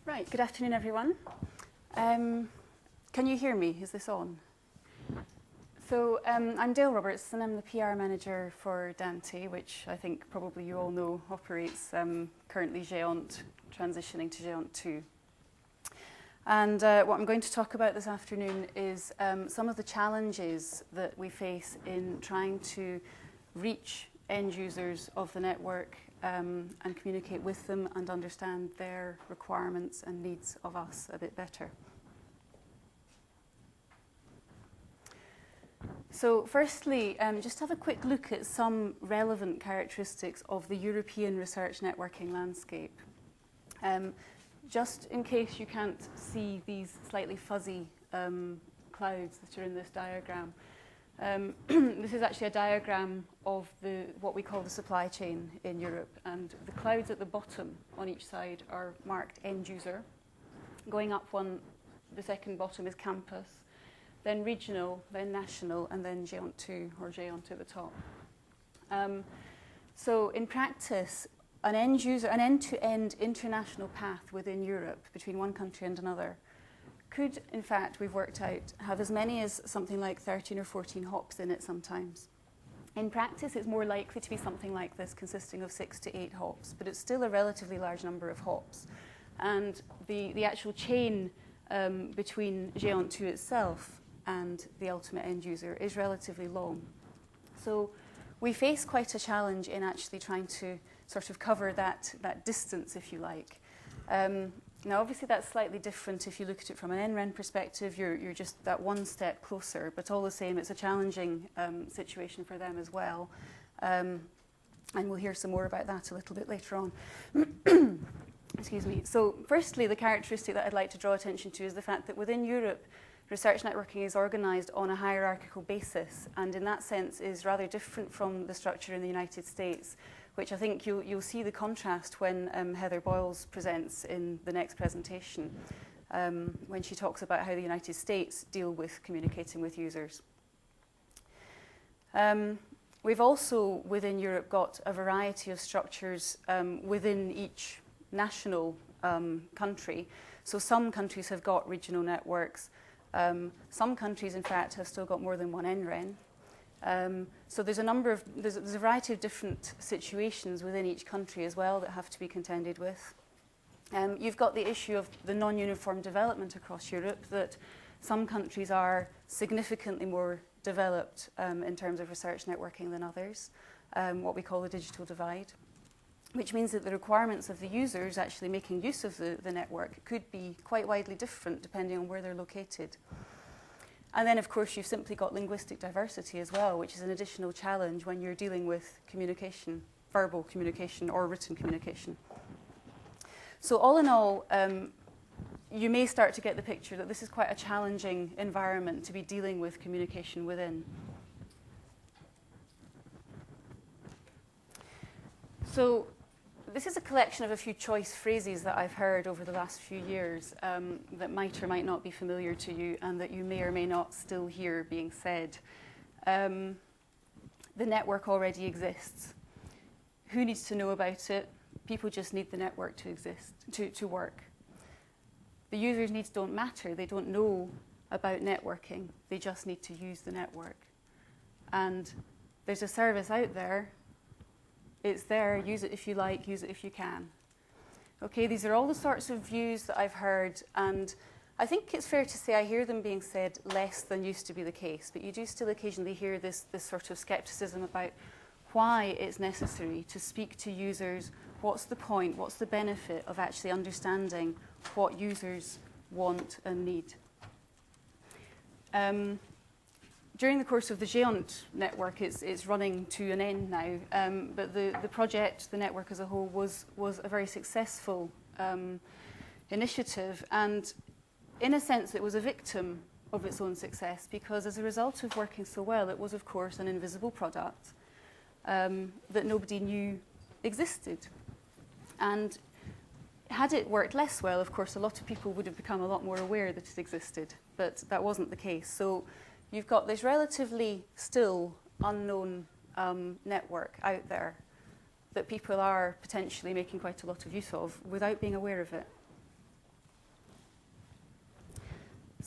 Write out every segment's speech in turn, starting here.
Right, good afternoon everyone. Can you hear me? Is this on? So I'm Dale Roberts and I'm the PR manager for Dante, which I think probably you all know operates currently Géant, transitioning to Géant 2. And what I'm going to talk about this afternoon is some of the challenges that we face in trying to reach end users of the network and communicate with them and understand their requirements and needs of us a bit better. So firstly, just have a quick look at some relevant characteristics of the European research networking landscape. Just in case you can't see these slightly fuzzy clouds that are in this diagram, this is actually a diagram of what we call the supply chain in Europe, and the clouds at the bottom on each side are marked end user. Going up one, the second bottom is campus, then regional, then national, and then Géant 2 or Géant at the top. So in practice, an end user, an end-to-end international path within Europe between one country and another could, in fact, we've worked out, have as many as something like 13 or 14 hops in it sometimes. In practice, it's more likely to be something like this, consisting of 6 to 8 hops, but it's still a relatively large number of hops. And the actual chain between Géant 2 itself and the ultimate end user is relatively long. So we face quite a challenge in actually trying to sort of cover that distance, if you like. Now, obviously, that's slightly different if you look at it from an NREN perspective. You're just that one step closer, but all the same, it's a challenging situation for them as well. And we'll hear some more about that a little bit later on. Excuse me. So firstly, the characteristic that I'd like to draw attention to is the fact that within Europe, research networking is organised on a hierarchical basis, and in that sense is rather different from the structure in the United States, which I think you'll see the contrast when Heather Boyles presents in the next presentation, when she talks about how the United States deal with communicating with users. We've also, within Europe, got a variety of structures within each national country. So some countries have got regional networks. Some countries, in fact, have still got more than one NREN. So there's a variety of different situations within each country as well that have to be contended with. You've got the issue of the non-uniform development across Europe, that some countries are significantly more developed in terms of research networking than others, what we call the digital divide, which means that the requirements of the users actually making use of the network could be quite widely different depending on where they're located. And then, of course, you've simply got linguistic diversity as well, which is an additional challenge when you're dealing with communication, verbal communication or written communication. So all in all, you may start to get the picture that this is quite a challenging environment to be dealing with communication within. So this is a collection of a few choice phrases that I've heard over the last few years that might or might not be familiar to you and that you may or may not still hear being said. The network already exists. Who needs to know about it? People just need the network to exist, to work. The users' needs don't matter. They don't know about networking. They just need to use the network. And there's a service out there. It's there, use it if you like, use it if you can. Okay, these are all the sorts of views that I've heard, and I think it's fair to say I hear them being said less than used to be the case, but you do still occasionally hear this sort of skepticism about why it's necessary to speak to users, what's the point, what's the benefit of actually understanding what users want and need. During the course of the Géant network, it's running to an end now, but the project, the network as a whole, was a very successful initiative, and in a sense it was a victim of its own success, because as a result of working so well, it was of course an invisible product that nobody knew existed. And had it worked less well, of course, a lot of people would have become a lot more aware that it existed, but that wasn't the case. So you've got this relatively still unknown network out there that people are potentially making quite a lot of use of without being aware of it.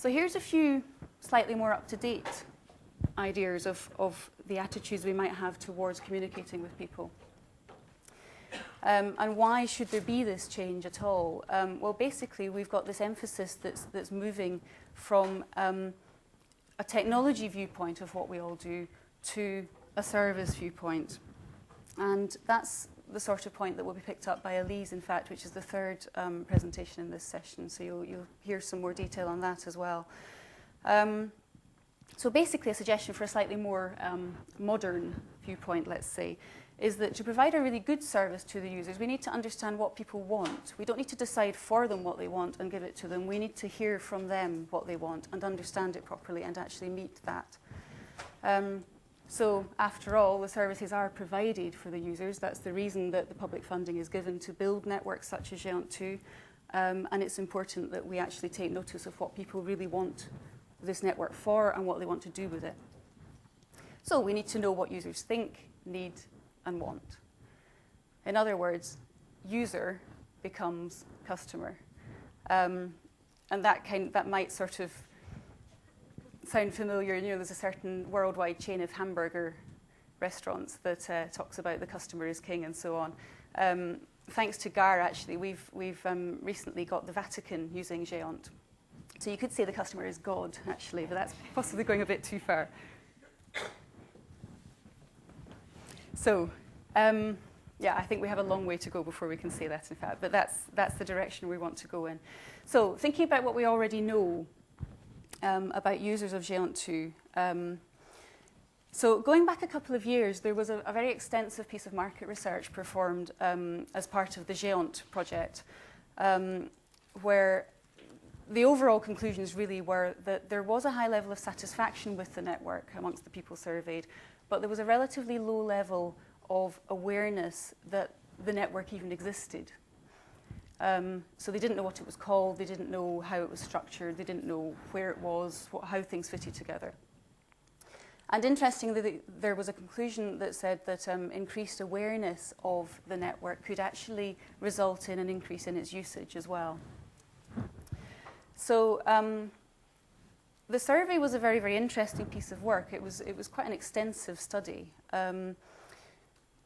So here's a few slightly more up-to-date ideas of the attitudes we might have towards communicating with people. And why should there be this change at all? Well, basically, we've got this emphasis that's moving from a technology viewpoint of what we all do to a service viewpoint. And that's the sort of point that will be picked up by Elise, in fact, which is the third presentation in this session. So you'll hear some more detail on that as well. So basically, a suggestion for a slightly more modern viewpoint, let's say, is that to provide a really good service to the users, we need to understand what people want. We don't need to decide for them what they want and give it to them. We need to hear from them what they want and understand it properly and actually meet that. So after all, the services are provided for the users. That's the reason that the public funding is given to build networks such as GÉANT 2. And it's important that we actually take notice of what people really want this network for and what they want to do with it. So we need to know what users think, need, and want. In other words, user becomes customer. And that might sort of sound familiar. You know, there's a certain worldwide chain of hamburger restaurants that talks about the customer is king and so on. Thanks to GAR, actually, we've recently got the Vatican using GÉANT. So you could say the customer is God, actually, but that's possibly going a bit too far. So, yeah, I think we have a long way to go before we can say that, in fact, but that's the direction we want to go in. So thinking about what we already know about users of GÉANT 2. So going back a couple of years, there was a very extensive piece of market research performed as part of the GÉANT project, where the overall conclusions really were that there was a high level of satisfaction with the network amongst the people surveyed, but there was a relatively low level of awareness that the network even existed. So they didn't know what it was called, they didn't know how it was structured, they didn't know where it was, how things fitted together. And interestingly, there was a conclusion that said that increased awareness of the network could actually result in an increase in its usage as well. So the survey was a very, very interesting piece of work. It was quite an extensive study.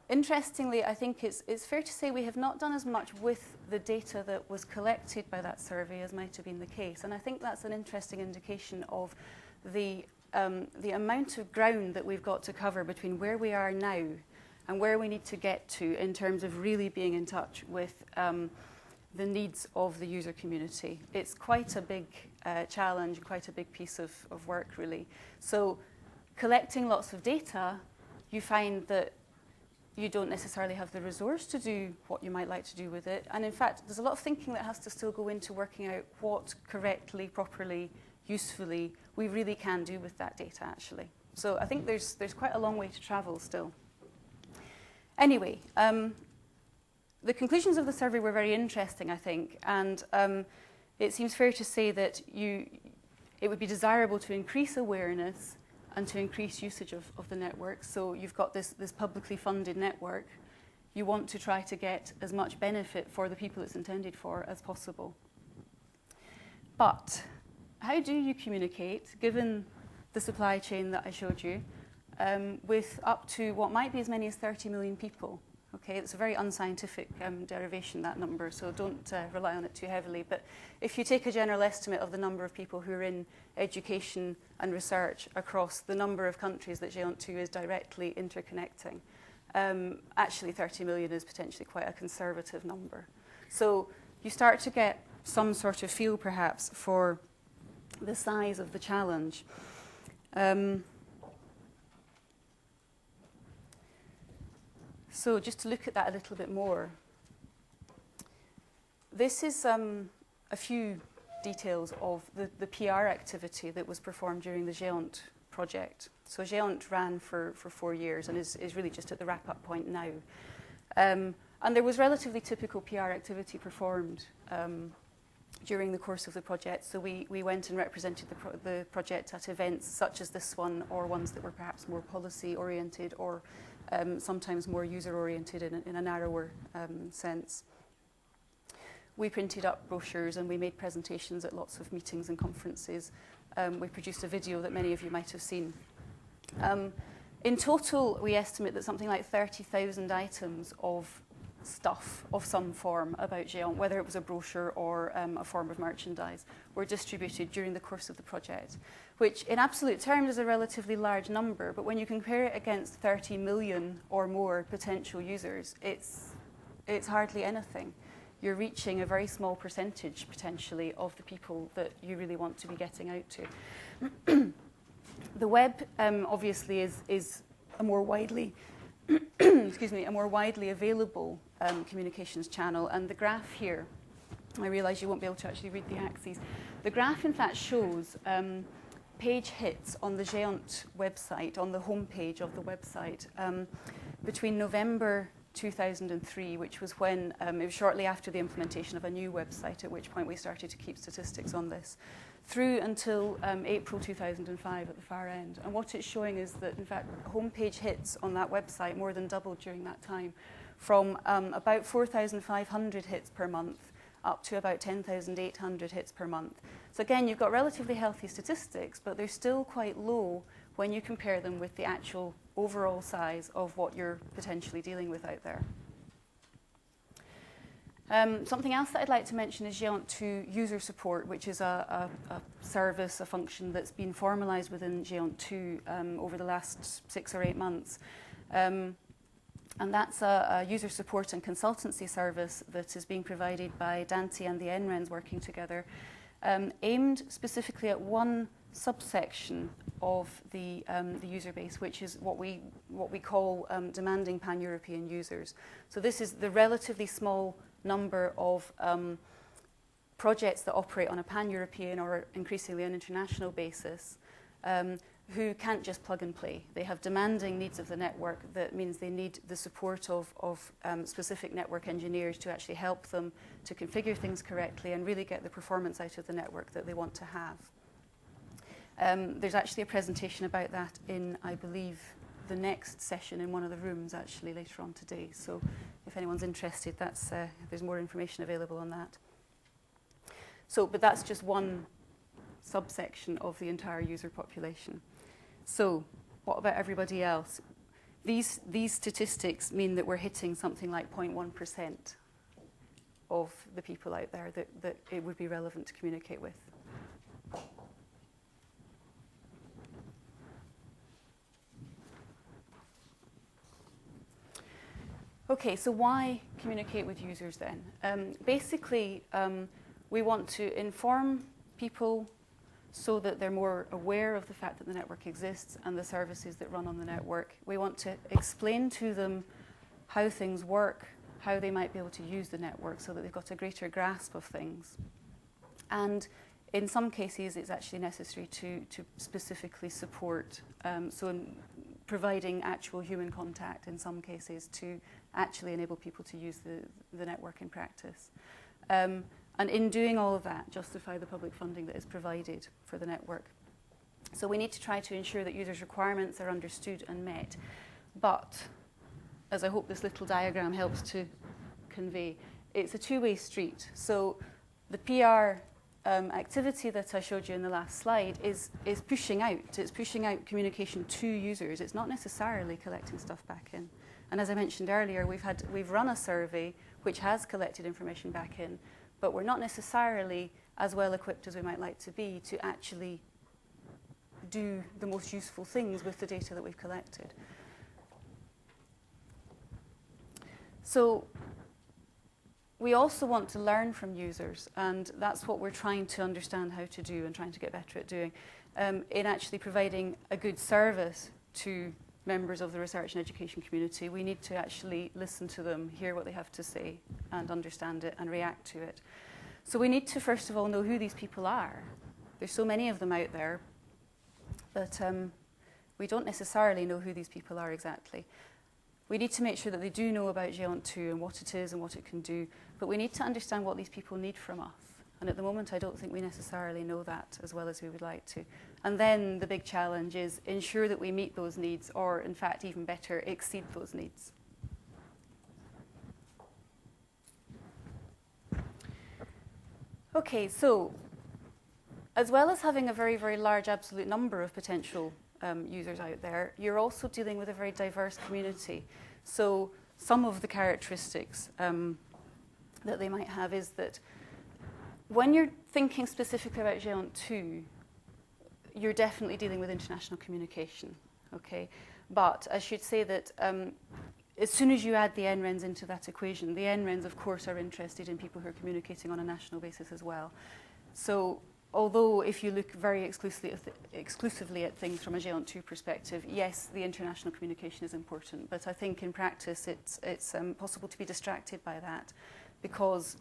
Interestingly, I think it's fair to say we have not done as much with the data that was collected by that survey as might have been the case. And I think that's an interesting indication of the amount of ground that we've got to cover between where we are now and where we need to get to in terms of really being in touch with the needs of the user community. It's quite a big challenge, quite a big piece of work, really. So collecting lots of data, you find that you don't necessarily have the resource to do what you might like to do with it. And in fact, there's a lot of thinking that has to still go into working out what correctly, properly, usefully we really can do with that data, actually. So I think there's quite a long way to travel still. Anyway, the conclusions of the survey were very interesting, I think, and it seems fair to say that it would be desirable to increase awareness and to increase usage of the network. So you've got this publicly funded network. You want to try to get as much benefit for the people it's intended for as possible. But how do you communicate, given the supply chain that I showed you, with up to what might be as many as 30 million people? Okay, it's a very unscientific derivation, that number, so don't rely on it too heavily. But if you take a general estimate of the number of people who are in education and research across the number of countries that GÉANT 2 is directly interconnecting, actually 30 million is potentially quite a conservative number. So you start to get some sort of feel, perhaps, for the size of the challenge. So just to look at that a little bit more, this is a few details of the PR activity that was performed during the GÉANT project. So GÉANT ran for 4 years and is really just at the wrap-up point now. And there was relatively typical PR activity performed during the course of the project. So we went and represented the project at events such as this one, or ones that were perhaps more policy-oriented or sometimes more user-oriented in a narrower sense. We printed up brochures and we made presentations at lots of meetings and conferences. we produced a video that many of you might have seen. In total, we estimate that something like 30,000 items of stuff of some form about Géant, whether it was a brochure or a form of merchandise, were distributed during the course of the project, which in absolute terms is a relatively large number, but when you compare it against 30 million or more potential users, it's hardly anything. You're reaching a very small percentage, potentially, of the people that you really want to be getting out to. The web, obviously, is a more widely excuse me, a more widely available communications channel. And the graph here, I realise you won't be able to actually read the axes. The graph, in fact, shows page hits on the Géant website, on the homepage of the website, between November 2003, which was when, it was shortly after the implementation of a new website, at which point we started to keep statistics on this, through until April 2005 at the far end. And what it's showing is that, in fact, homepage hits on that website more than doubled during that time, from about 4,500 hits per month up to about 10,800 hits per month. So again, you've got relatively healthy statistics, but they're still quite low when you compare them with the actual overall size of what you're potentially dealing with out there. Something else that I'd like to mention is Géant 2 user support, which is a service, a function that's been formalised within Géant 2 over the last 6 or 8 months. And that's a user support and consultancy service that is being provided by Dante and the NRENs working together, aimed specifically at one subsection of the user base, which is what we call demanding pan-European users. So this is the relatively small number of projects that operate on a pan-European or increasingly an international basis, who can't just plug and play. They have demanding needs of the network. That means they need the support of specific network engineers to actually help them to configure things correctly and really get the performance out of the network that they want to have. There's actually a presentation about that in, I believe, the next session in one of the rooms actually later on today. So if anyone's interested, there's more information available on that. So, but that's just one subsection of the entire user population. So what about everybody else? These statistics mean that we're hitting something like 0.1% of the people out there that it would be relevant to communicate with. Okay, so why communicate with users then? Basically, we want to inform people so that they're more aware of the fact that the network exists and the services that run on the network. We want to explain to them how things work, how they might be able to use the network so that they've got a greater grasp of things. And in some cases, it's actually necessary to specifically support, so in providing actual human contact in some cases to actually enable people to use the network in practice. And in doing all of that, justify the public funding that is provided for the network. So we need to try to ensure that users' requirements are understood and met. But, as I hope this little diagram helps to convey, it's a two-way street. So the PR activity that I showed you in the last slide is pushing out. It's pushing out communication to users. It's not necessarily collecting stuff back in. And as I mentioned earlier, we've run a survey which has collected information back in, but we're not necessarily as well equipped as we might like to be to actually do the most useful things with the data that we've collected. So we also want to learn from users, and that's what we're trying to understand how to do and trying to get better at doing, in actually providing a good service to members of the research and education community. We need to actually listen to them, hear what they have to say, and understand it and react to it. So we need to, first of all, know who these people are. There's so many of them out there that we don't necessarily know who these people are exactly. We need to make sure that they do know about Géant 2 and what it is and what it can do, but we need to understand what these people need from us. And at the moment, I don't think we necessarily know that as well as we would like to. And then the big challenge is ensure that we meet those needs, or in fact, even better, exceed those needs. Okay, so as well as having a very, very large absolute number of potential users out there, you're also dealing with a very diverse community. So some of the characteristics that they might have is that when you're thinking specifically about Géant 2, you're definitely dealing with international communication, okay? But I should say that as soon as you add the NRENs into that equation, the NRENs, of course, are interested in people who are communicating on a national basis as well. So although if you look very exclusively at things from a Géant 2 perspective, yes, the international communication is important, but I think in practice it's possible to be distracted by that, because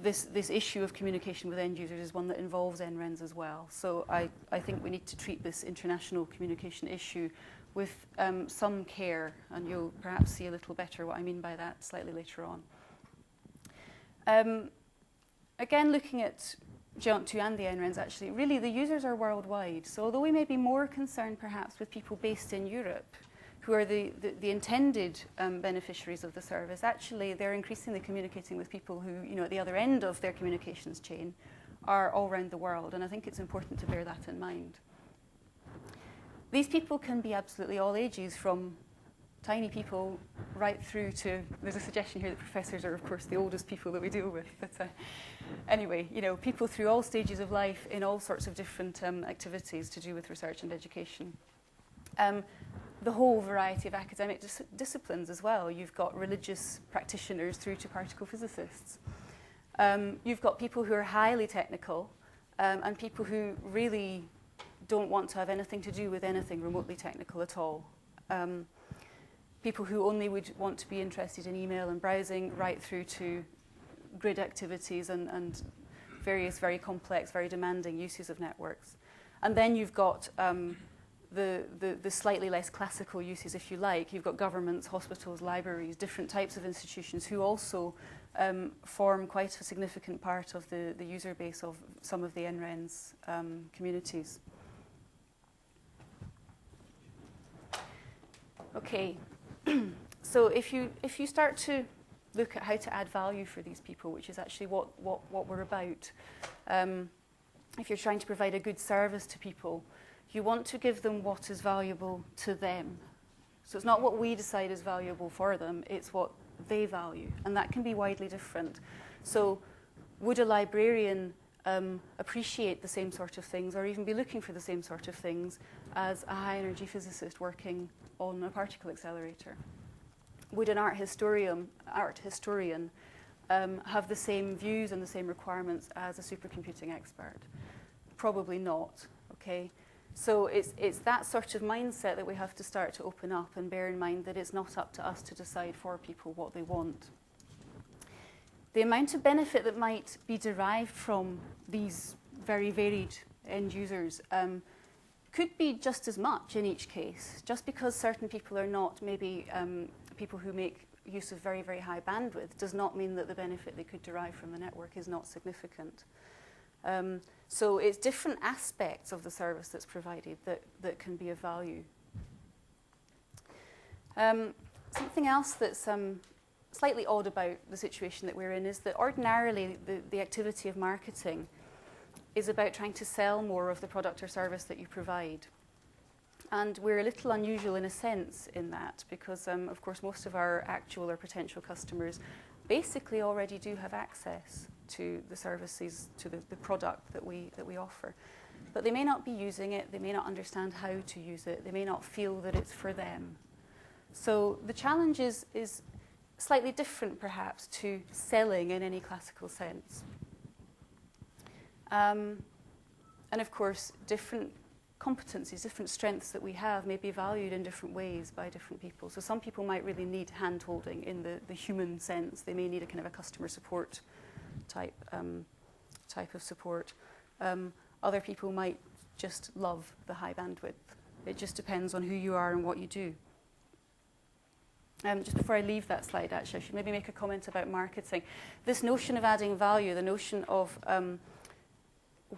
this issue of communication with end users is one that involves NRENs as well. So I think we need to treat this international communication issue with some care, and you'll perhaps see a little better what I mean by that slightly later on. Again, looking at Géant 2 and the NRENs, actually, really the users are worldwide. So although we may be more concerned perhaps with people based in Europe, who are the intended beneficiaries of the service, actually they're increasingly communicating with people who, you know, at the other end of their communications chain are all around the world, and I think it's important to bear that in mind. These people can be absolutely all ages, from tiny people right through to, there's a suggestion here that professors are, of course, the oldest people that we deal with. But anyway, you know, people through all stages of life in all sorts of different activities to do with research and education. The whole variety of academic disciplines as well. You've got religious practitioners through to particle physicists. You've got people who are highly technical and people who really don't want to have anything to do with anything remotely technical at all. People who only would want to be interested in email and browsing, right through to grid activities and various very complex, very demanding uses of networks. And then you've got the slightly less classical uses, if you like. You've got governments, hospitals, libraries, different types of institutions who also form quite a significant part of the user base of some of the NRENs communities. Okay, so if you start to look at how to add value for these people, which is actually what we're about, if you're trying to provide a good service to people, you want to give them what is valuable to them. So it's not what we decide is valuable for them, it's what they value, and that can be widely different. So would a librarian appreciate the same sort of things, or even be looking for the same sort of things as a high-energy physicist working on a particle accelerator? Would an art historian have the same views and the same requirements as a supercomputing expert? Probably not, okay? So it's that sort of mindset that we have to start to open up and bear in mind that it's not up to us to decide for people what they want. The amount of benefit that might be derived from these very varied end users could be just as much in each case. Just because certain people are not maybe people who make use of very, very high bandwidth does not mean that the benefit they could derive from the network is not significant. So it's different aspects of the service that's provided that can be of value. Something else that's slightly odd about the situation that we're in is that ordinarily the activity of marketing is about trying to sell more of the product or service that you provide. And we're a little unusual in a sense in that because, of course, most of our actual or potential customers basically already do have access to the services, to the product that we offer. But they may not be using it, they may not understand how to use it, they may not feel that it's for them. So the challenge is slightly different perhaps to selling in any classical sense. And of course, different competencies, different strengths that we have may be valued in different ways by different people. So some people might really need hand-holding in the human sense. They may need a kind of a customer support type of support. Other people might just love the high bandwidth. It just depends on who you are and what you do. Just before I leave that slide, actually, I should maybe make a comment about marketing. This notion of adding value, the notion of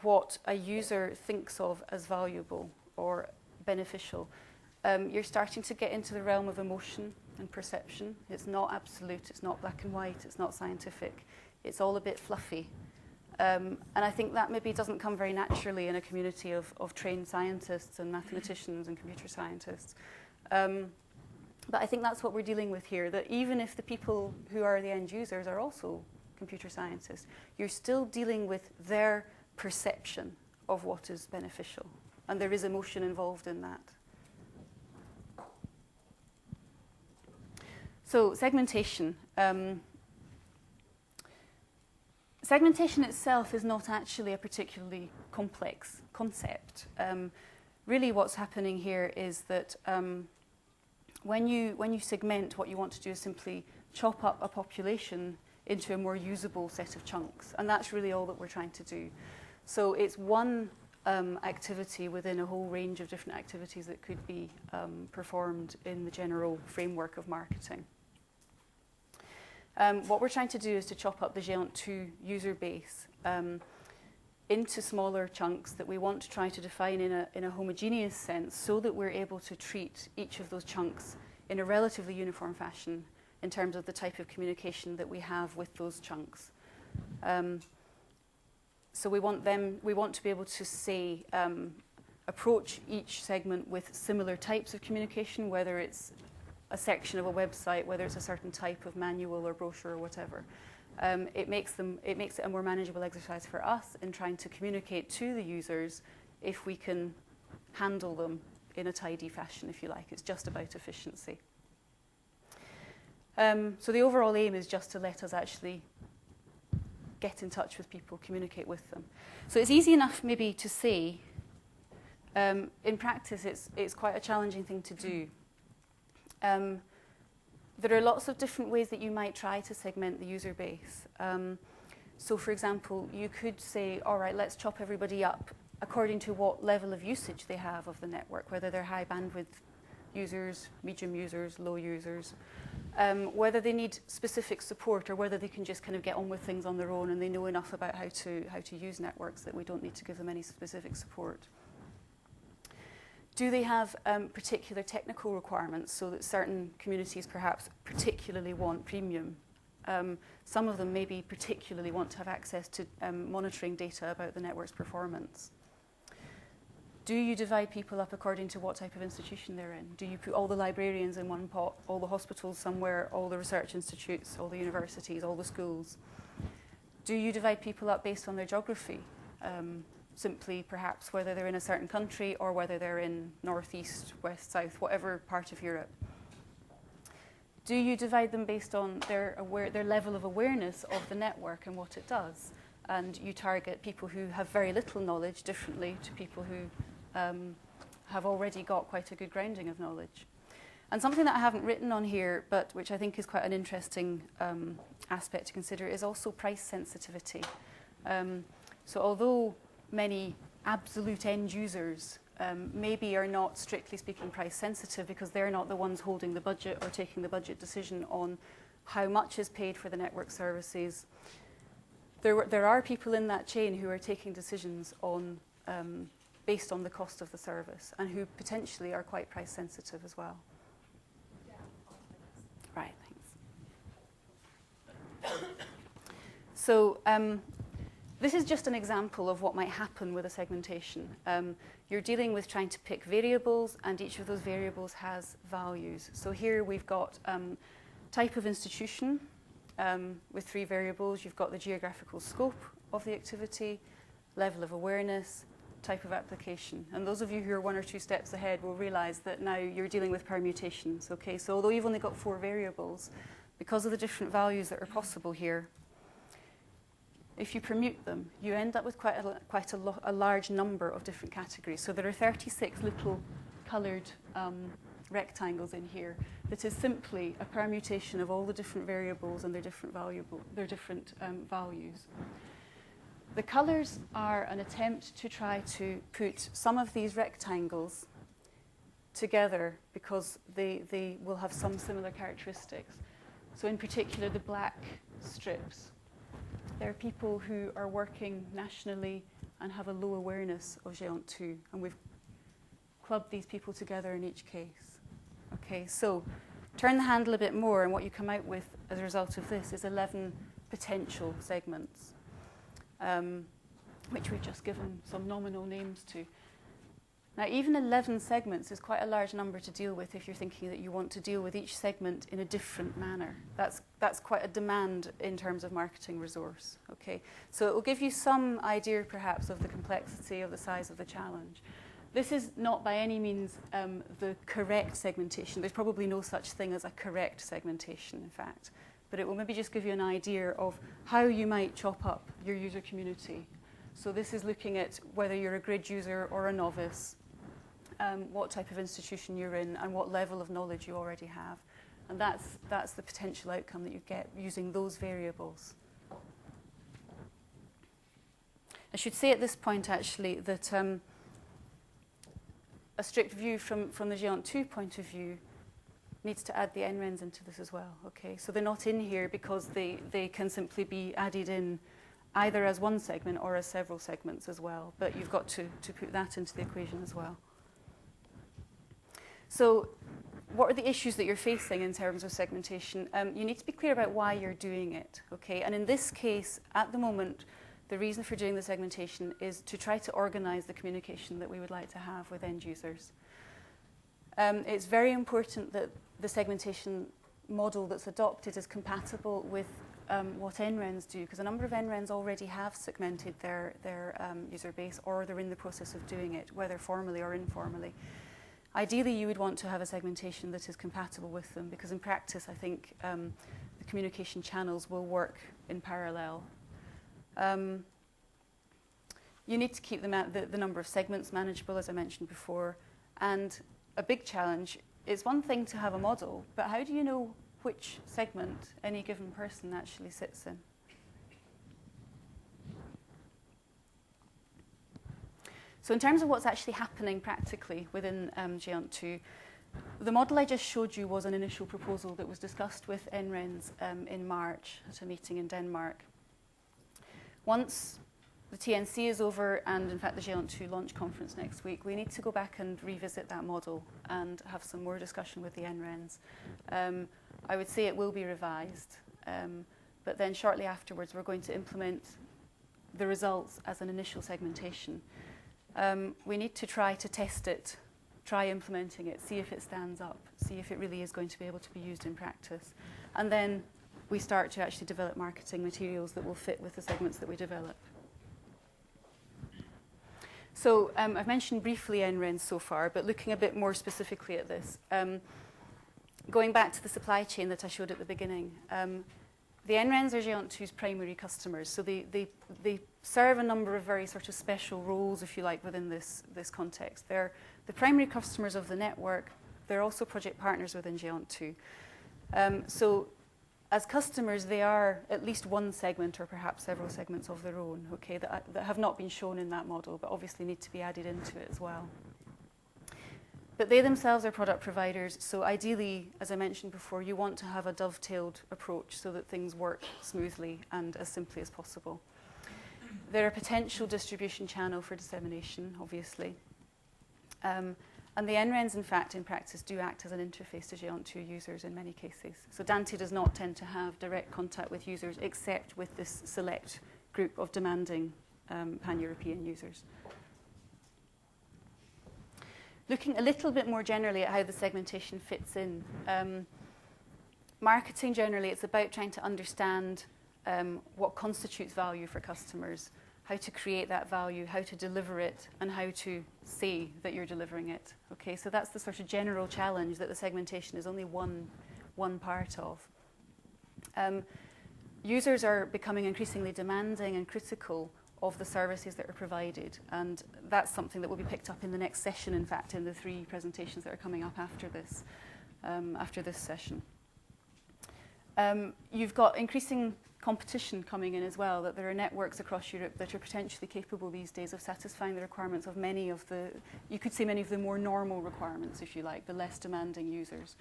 what a user thinks of as valuable or beneficial, you're starting to get into the realm of emotion and perception. It's not absolute, it's not black and white, it's not scientific. It's all a bit fluffy. And I think that maybe doesn't come very naturally in a community of trained scientists and mathematicians and computer scientists. But I think that's what we're dealing with here, that even if the people who are the end users are also computer scientists, you're still dealing with their perception of what is beneficial. And there is emotion involved in that. So segmentation. Segmentation itself is not actually a particularly complex concept. Really what's happening here is that when you segment, what you want to do is simply chop up a population into a more usable set of chunks. And that's really all that we're trying to do. So it's one activity within a whole range of different activities that could be performed in the general framework of marketing. What we're trying to do is to chop up the Géant 2 user base into smaller chunks that we want to try to define in a homogeneous sense, so that we're able to treat each of those chunks in a relatively uniform fashion in terms of the type of communication that we have with those chunks. So we want to be able to say, approach each segment with similar types of communication, whether it's a section of a website, whether it's a certain type of manual or brochure or whatever. It makes it a more manageable exercise for us in trying to communicate to the users if we can handle them in a tidy fashion, if you like. It's just about efficiency. So the overall aim is just to let us actually get in touch with people, communicate with them. So it's easy enough maybe to say. In practice, it's quite a challenging thing to do. There are lots of different ways that you might try to segment the user base. So for example, you could say, all right, let's chop everybody up according to what level of usage they have of the network, whether they're high bandwidth users, medium users, low users, whether they need specific support or whether they can just kind of get on with things on their own and they know enough about how to use networks that we don't need to give them any specific support. Do they have particular technical requirements, so that certain communities perhaps particularly want premium? Some of them maybe particularly want to have access to monitoring data about the network's performance. Do you divide people up according to what type of institution they're in? Do you put all the librarians in one pot, all the hospitals somewhere, all the research institutes, all the universities, all the schools? Do you divide people up based on their geography? Simply perhaps whether they're in a certain country or whether they're in north, east, west, south, whatever part of Europe. Do you divide them based on their level of awareness of the network and what it does? And you target people who have very little knowledge differently to people who have already got quite a good grounding of knowledge. And something that I haven't written on here, but which I think is quite an interesting aspect to consider, is also price sensitivity. So although many absolute end users maybe are not strictly speaking price sensitive because they're not the ones holding the budget or taking the budget decision on how much is paid for the network services, there are people in that chain who are taking decisions on based on the cost of the service and who potentially are quite price sensitive as well. Yeah. Right, thanks. So this is just an example of what might happen with a segmentation. You're dealing with trying to pick variables, and each of those variables has values. So here we've got type of institution with 3 variables. You've got the geographical scope of the activity, level of awareness, type of application. And those of you who are 1 or 2 steps ahead will realize that now you're dealing with permutations. Okay, so although you've only got 4 variables, because of the different values that are possible here, if you permute them, you end up with quite a large number of different categories. So there are 36 little coloured rectangles in here that is simply a permutation of all the different variables and their different values. The colours are an attempt to try to put some of these rectangles together because they will have some similar characteristics. So in particular, the black strips. There are people who are working nationally and have a low awareness of Géant 2, and we've clubbed these people together in each case. Okay, so turn the handle a bit more, and what you come out with as a result of this is 11 potential segments. which we've just given some nominal names to. Now, even 11 segments is quite a large number to deal with if you're thinking that you want to deal with each segment in a different manner. That's quite a demand in terms of marketing resource. Okay, so it will give you some idea, perhaps, of the complexity of the size of the challenge. This is not by any means the correct segmentation. There's probably no such thing as a correct segmentation, in fact. But it will maybe just give you an idea of how you might chop up your user community. So this is looking at whether you're a grid user or a novice, what type of institution you're in, and what level of knowledge you already have. And that's the potential outcome that you get using those variables. I should say at this point, actually, that a strict view from the GÉANT 2 point of view needs to add the NRENs into this as well. Okay, so they're not in here because they can simply be added in either as one segment or as several segments as well. But you've got to put that into the equation as well. So what are the issues that you're facing in terms of segmentation? You need to be clear about why you're doing it. Okay, and in this case, at the moment, the reason for doing the segmentation is to try to organize the communication that we would like to have with end users. It's very important that the segmentation model that's adopted is compatible with what NRENs do, because a number of NRENs already have segmented their user base, or they're in the process of doing it, whether formally or informally. Ideally, you would want to have a segmentation that is compatible with them, because in practice, I think the communication channels will work in parallel. You need to keep the number of segments manageable, as I mentioned before. And a big challenge, it's one thing to have a model, but how do you know which segment any given person actually sits in? So in terms of what's actually happening practically within GÉANT 2, the model I just showed you was an initial proposal that was discussed with NRENs in March at a meeting in Denmark. Once the TNC is over, and in fact the GÉANT 2 launch conference next week, we need to go back and revisit that model and have some more discussion with the NRENs. I would say it will be revised, but then shortly afterwards we're going to implement the results as an initial segmentation. We need to try to test it, try implementing it, see if it stands up, see if it really is going to be able to be used in practice. And then we start to actually develop marketing materials that will fit with the segments that we develop. So I've mentioned briefly NRENs so far, but looking a bit more specifically at this. Going back to the supply chain that I showed at the beginning, the NRENs are GÉANT 2's primary customers, so they serve a number of very sort of special roles, if you like, within this context. They're the primary customers of the network. They're also project partners within GÉANT 2. So as customers, they are at least one segment or perhaps several segments of their own, okay, that have not been shown in that model, but obviously need to be added into it as well. But they themselves are product providers, so ideally, as I mentioned before, you want to have a dovetailed approach so that things work smoothly and as simply as possible. They're a potential distribution channel for dissemination, obviously. And the NRENs, in fact, in practice, do act as an interface to GÉANT 2 users in many cases. So Dante does not tend to have direct contact with users, except with this select group of demanding pan-European users. Looking a little bit more generally at how the segmentation fits in. Marketing generally, it's about trying to understand what constitutes value for customers, how to create that value, how to deliver it, and how to say that you're delivering it. Okay, so that's the sort of general challenge that the segmentation is only one part of. Users are becoming increasingly demanding and critical of the services that are provided, and that's something that will be picked up in the next session, in fact, in the 3 presentations that are coming up after this session. You've got increasing competition coming in as well, that there are networks across Europe that are potentially capable these days of satisfying the requirements of many of the, you could say many of the more normal requirements, if you like, the less demanding users.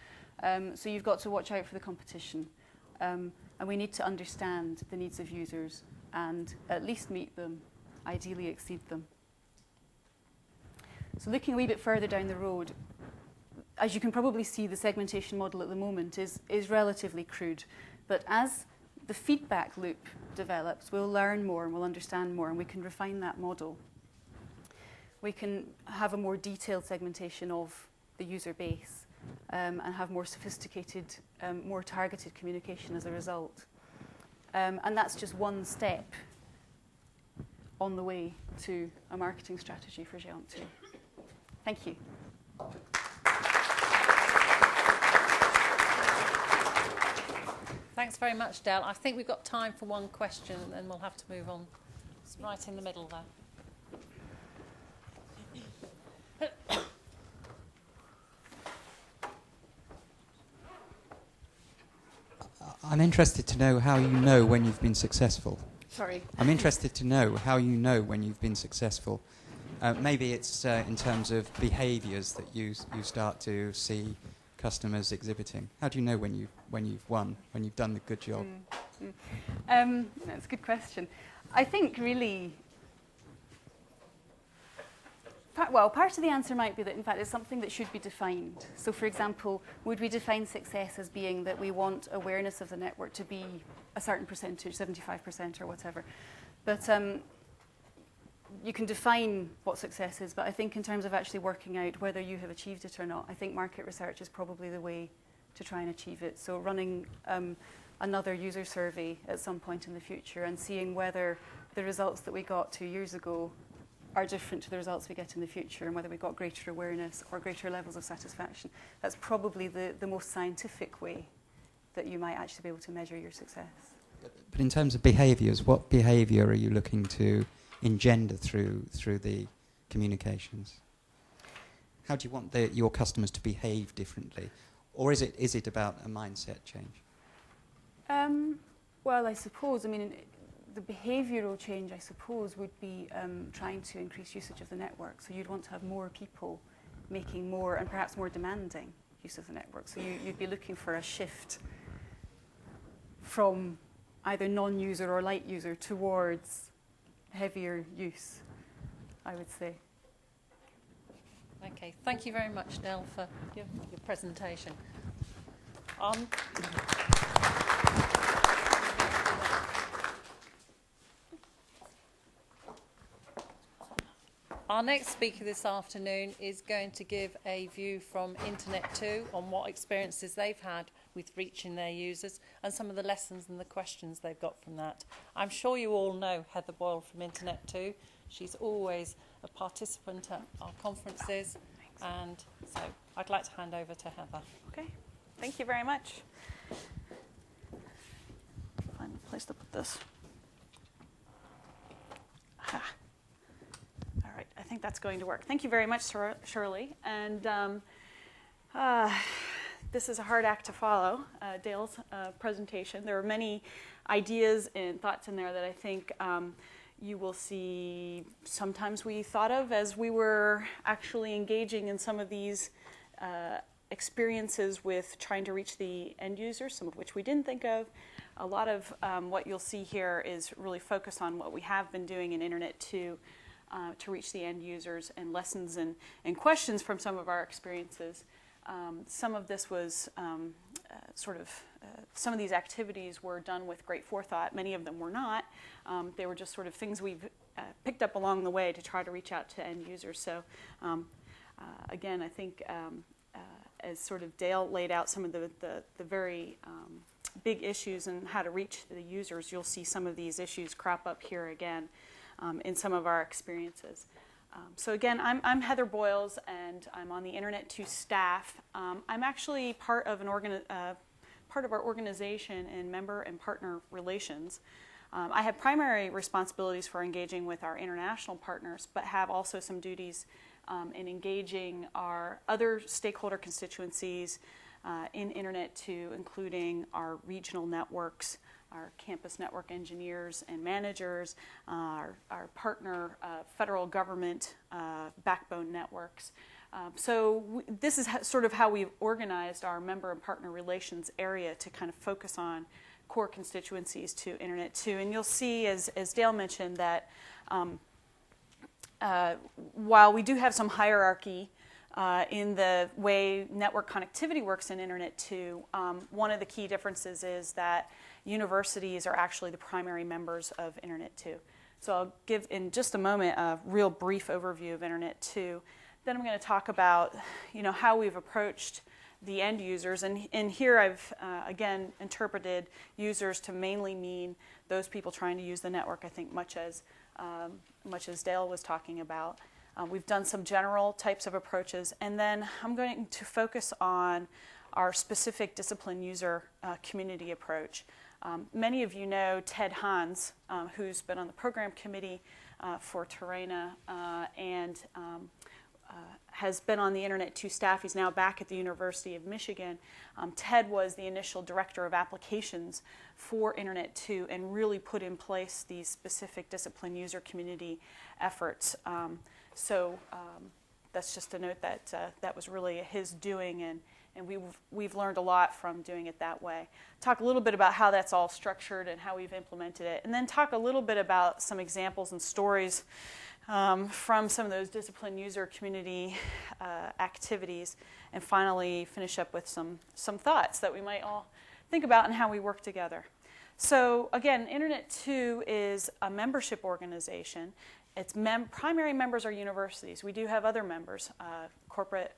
So you've got to watch out for the competition. And we need to understand the needs of users and at least meet them, ideally exceed them. So looking a wee bit further down the road, as you can probably see, the segmentation model at the moment is relatively crude. But as the feedback loop develops, we'll learn more and we'll understand more, and we can refine that model. We can have a more detailed segmentation of the user base and have more sophisticated, more targeted communication as a result. And that's just one step on the way to a marketing strategy for Géant 2. Thank you. Thanks very much, Del. I think we've got time for one question, and then we'll have to move on. It's right in the middle there. I'm interested to know how you know when you've been successful. Sorry. I'm interested to know how you know when you've been successful. Maybe it's in terms of behaviours that you start to see customers exhibiting. How do you know when you've won, when you've done the good job? That's a good question. I think really, part of the answer might be that, in fact, it's something that should be defined. So, for example, would we define success as being that we want awareness of the network to be a certain percentage, 75% or whatever? But you can define what success is, but I think in terms of actually working out whether you have achieved it or not, I think market research is probably the way to try and achieve it. So running another user survey at some point in the future and seeing whether the results that we got 2 years ago are different to the results we get in the future, and whether we got greater awareness or greater levels of satisfaction. That's probably the most scientific way that you might actually be able to measure your success. But in terms of behaviours, what behaviour are you looking to engender through the communications? How do you want your customers to behave differently? Or is it about a mindset change? Well, I suppose, the behavioural change, I suppose, would be trying to increase usage of the network. So you'd want to have more people making more and perhaps more demanding use of the network. So you'd be looking for a shift from either non-user or light user towards heavier use, I would say. Okay, thank you very much, Del, for your presentation. Our next speaker this afternoon is going to give a view from Internet2 on what experiences they've had with reaching their users and some of the lessons and the questions they've got from that. I'm sure you all know Heather Boyle from Internet2. She's always a participant at our conferences, and so I'd like to hand over to Heather. Okay, thank you very much. Find a place to put this. Aha. All right, I think that's going to work. Thank you very much, Shirley. And this is a hard act to follow, Dale's presentation. There are many ideas and thoughts in there that I think you will see sometimes we thought of as we were actually engaging in some of these experiences with trying to reach the end user, some of which we didn't think of. A lot of what you'll see here is really focused on what we have been doing in Internet2 to reach the end users, and lessons and questions from some of our experiences. Some of this was some of these activities were done with great forethought. Many of them were not. They were just sort of things we've picked up along the way to try to reach out to end users. So again, I think as sort of Dale laid out some of the very big issues and how to reach the users, you'll see some of these issues crop up here again in some of our experiences. So again, I'm Heather Boyles, and I'm on the Internet2 staff. I'm actually part of our organization in member and partner relations. I have primary responsibilities for engaging with our international partners, but have also some duties in engaging our other stakeholder constituencies in Internet2, including our regional networks, our campus network engineers and managers, our partner federal government backbone networks. So this is sort of how we've organized our member and partner relations area to kind of focus on core constituencies to Internet2. And you'll see, as Dale mentioned, that while we do have some hierarchy in the way network connectivity works in Internet2, one of the key differences is that universities are actually the primary members of Internet 2. So I'll give in just a moment a real brief overview of Internet 2. Then I'm going to talk about how we've approached the end users. And here I've, again, interpreted users to mainly mean those people trying to use the network, I think much as Dale was talking about. We've done some general types of approaches, and then I'm going to focus on our specific discipline user community approach. Many of you know Ted Hans, who's been on the program committee for TNC2005 and has been on the Internet 2 staff. He's now back at the University of Michigan. Ted was the initial director of applications for Internet 2 and really put in place these specific discipline user community efforts. So that's just a note that that was really his doing, and we've learned a lot from doing it that way. Talk a little bit about how that's all structured and how we've implemented it, and then talk a little bit about some examples and stories from some of those discipline user community activities, and finally finish up with some thoughts that we might all think about and how we work together. So again, Internet 2 is a membership organization. Its primary members are universities. We do have other members, corporate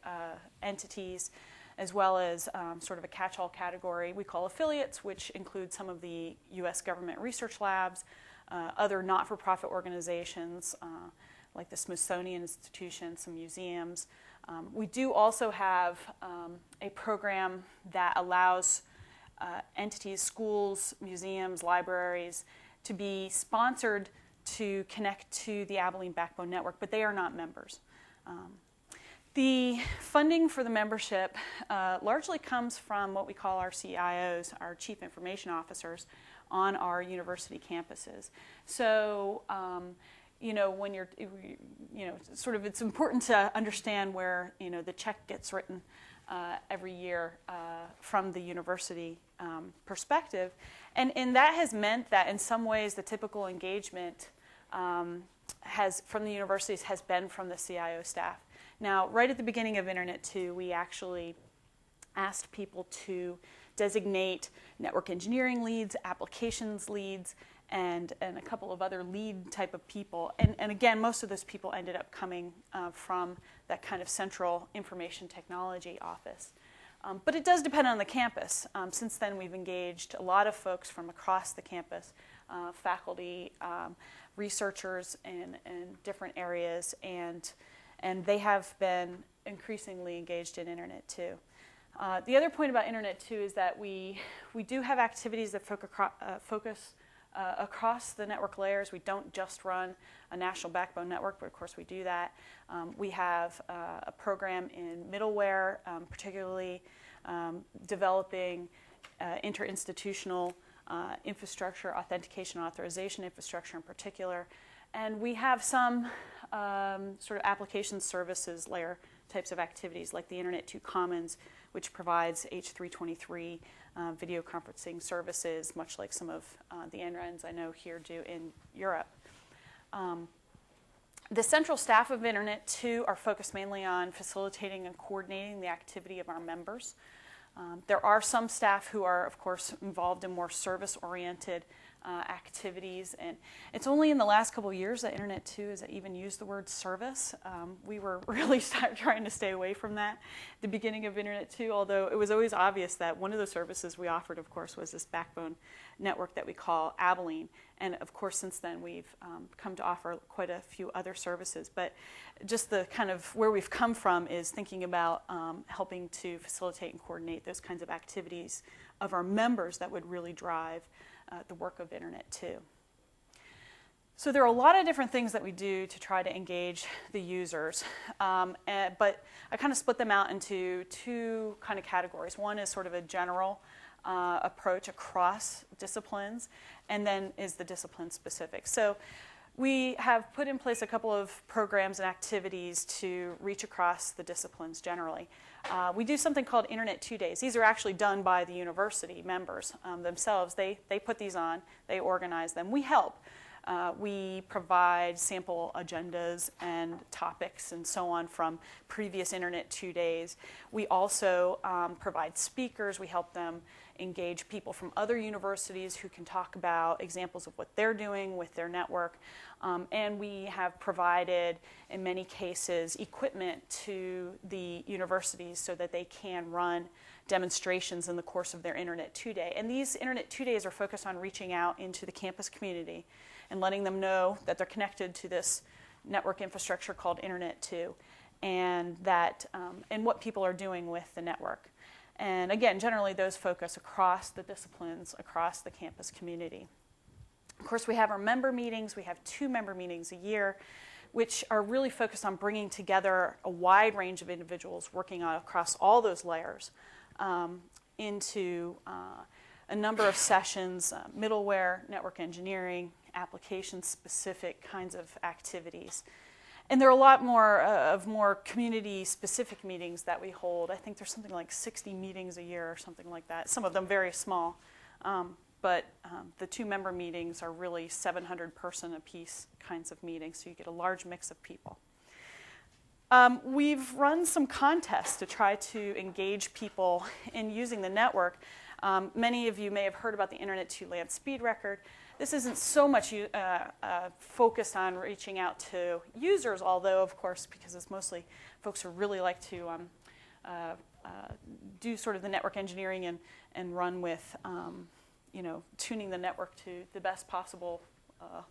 entities, as well as sort of a catch-all category we call affiliates, which include some of the U.S. government research labs, other not-for-profit organizations like the Smithsonian Institution, some museums. We do also have a program that allows entities, schools, museums, libraries to be sponsored to connect to the Abilene Backbone Network, but they are not members. The funding for the membership largely comes from what we call our CIOs, our Chief Information Officers, on our university campuses. So, when you're, sort of, it's important to understand where, the check gets written every year from the university perspective. And that has meant that in some ways the typical engagement from the universities has been from the CIO staff. Now, right at the beginning of Internet 2, we actually asked people to designate network engineering leads, applications leads, and a couple of other lead type of people. And again, most of those people ended up coming from that kind of central information technology office. But it does depend on the campus. Since then, we've engaged a lot of folks from across the campus, faculty, researchers in different areas, and they have been increasingly engaged in Internet 2. The other point about Internet 2 is that we do have activities that focus across the network layers. We don't just run a national backbone network, but of course we do that. We have a program in middleware, particularly developing interinstitutional infrastructure, authentication and authorization infrastructure in particular. And we have some sort of application services layer types of activities, like the Internet 2 Commons, which provides H323 video conferencing services, much like some of the NRENs I know here do in Europe. The central staff of Internet 2 are focused mainly on facilitating and coordinating the activity of our members. There are some staff who are, of course, involved in more service-oriented activities, and it's only in the last couple of years that Internet 2 has even used the word service. We were really trying to stay away from that at the beginning of Internet 2, although it was always obvious that one of the services we offered, of course, was this backbone network that we call Abilene. And of course, since then, we've come to offer quite a few other services. But just the kind of where we've come from is thinking about helping to facilitate and coordinate those kinds of activities of our members that would really drive the work of Internet 2. So there are a lot of different things that we do to try to engage the users, but I kind of split them out into two kind of categories. One is sort of a general approach across disciplines, and then is the discipline specific. So we have put in place a couple of programs and activities to reach across the disciplines generally. We do something called Internet 2 Days. These are actually done by the university members themselves. They put these on, they organize them. We help. We provide sample agendas and topics and so on from previous Internet 2 Days. We also provide speakers. We help them engage people from other universities who can talk about examples of what they're doing with their network. And we have provided, in many cases, equipment to the universities so that they can run demonstrations in the course of their Internet 2 Day. And these Internet 2 Days are focused on reaching out into the campus community and letting them know that they're connected to this network infrastructure called Internet 2, and that and what people are doing with the network. And again, generally those focus across the disciplines, across the campus community. Of course, we have our member meetings. We have 2 member meetings a year, which are really focused on bringing together a wide range of individuals working on across all those layers into a number of sessions, middleware, network engineering, application-specific kinds of activities. And there are a lot more community-specific meetings that we hold. I think there's something like 60 meetings a year or something like that, some of them very small. But the 2 member meetings are really 700-person apiece kinds of meetings, so you get a large mix of people. We've run some contests to try to engage people in using the network. Many of you may have heard about the Internet 2 land speed record. This isn't so much focused on reaching out to users, although, of course, because it's mostly folks who really like to do sort of the network engineering and run with, tuning the network to the best possible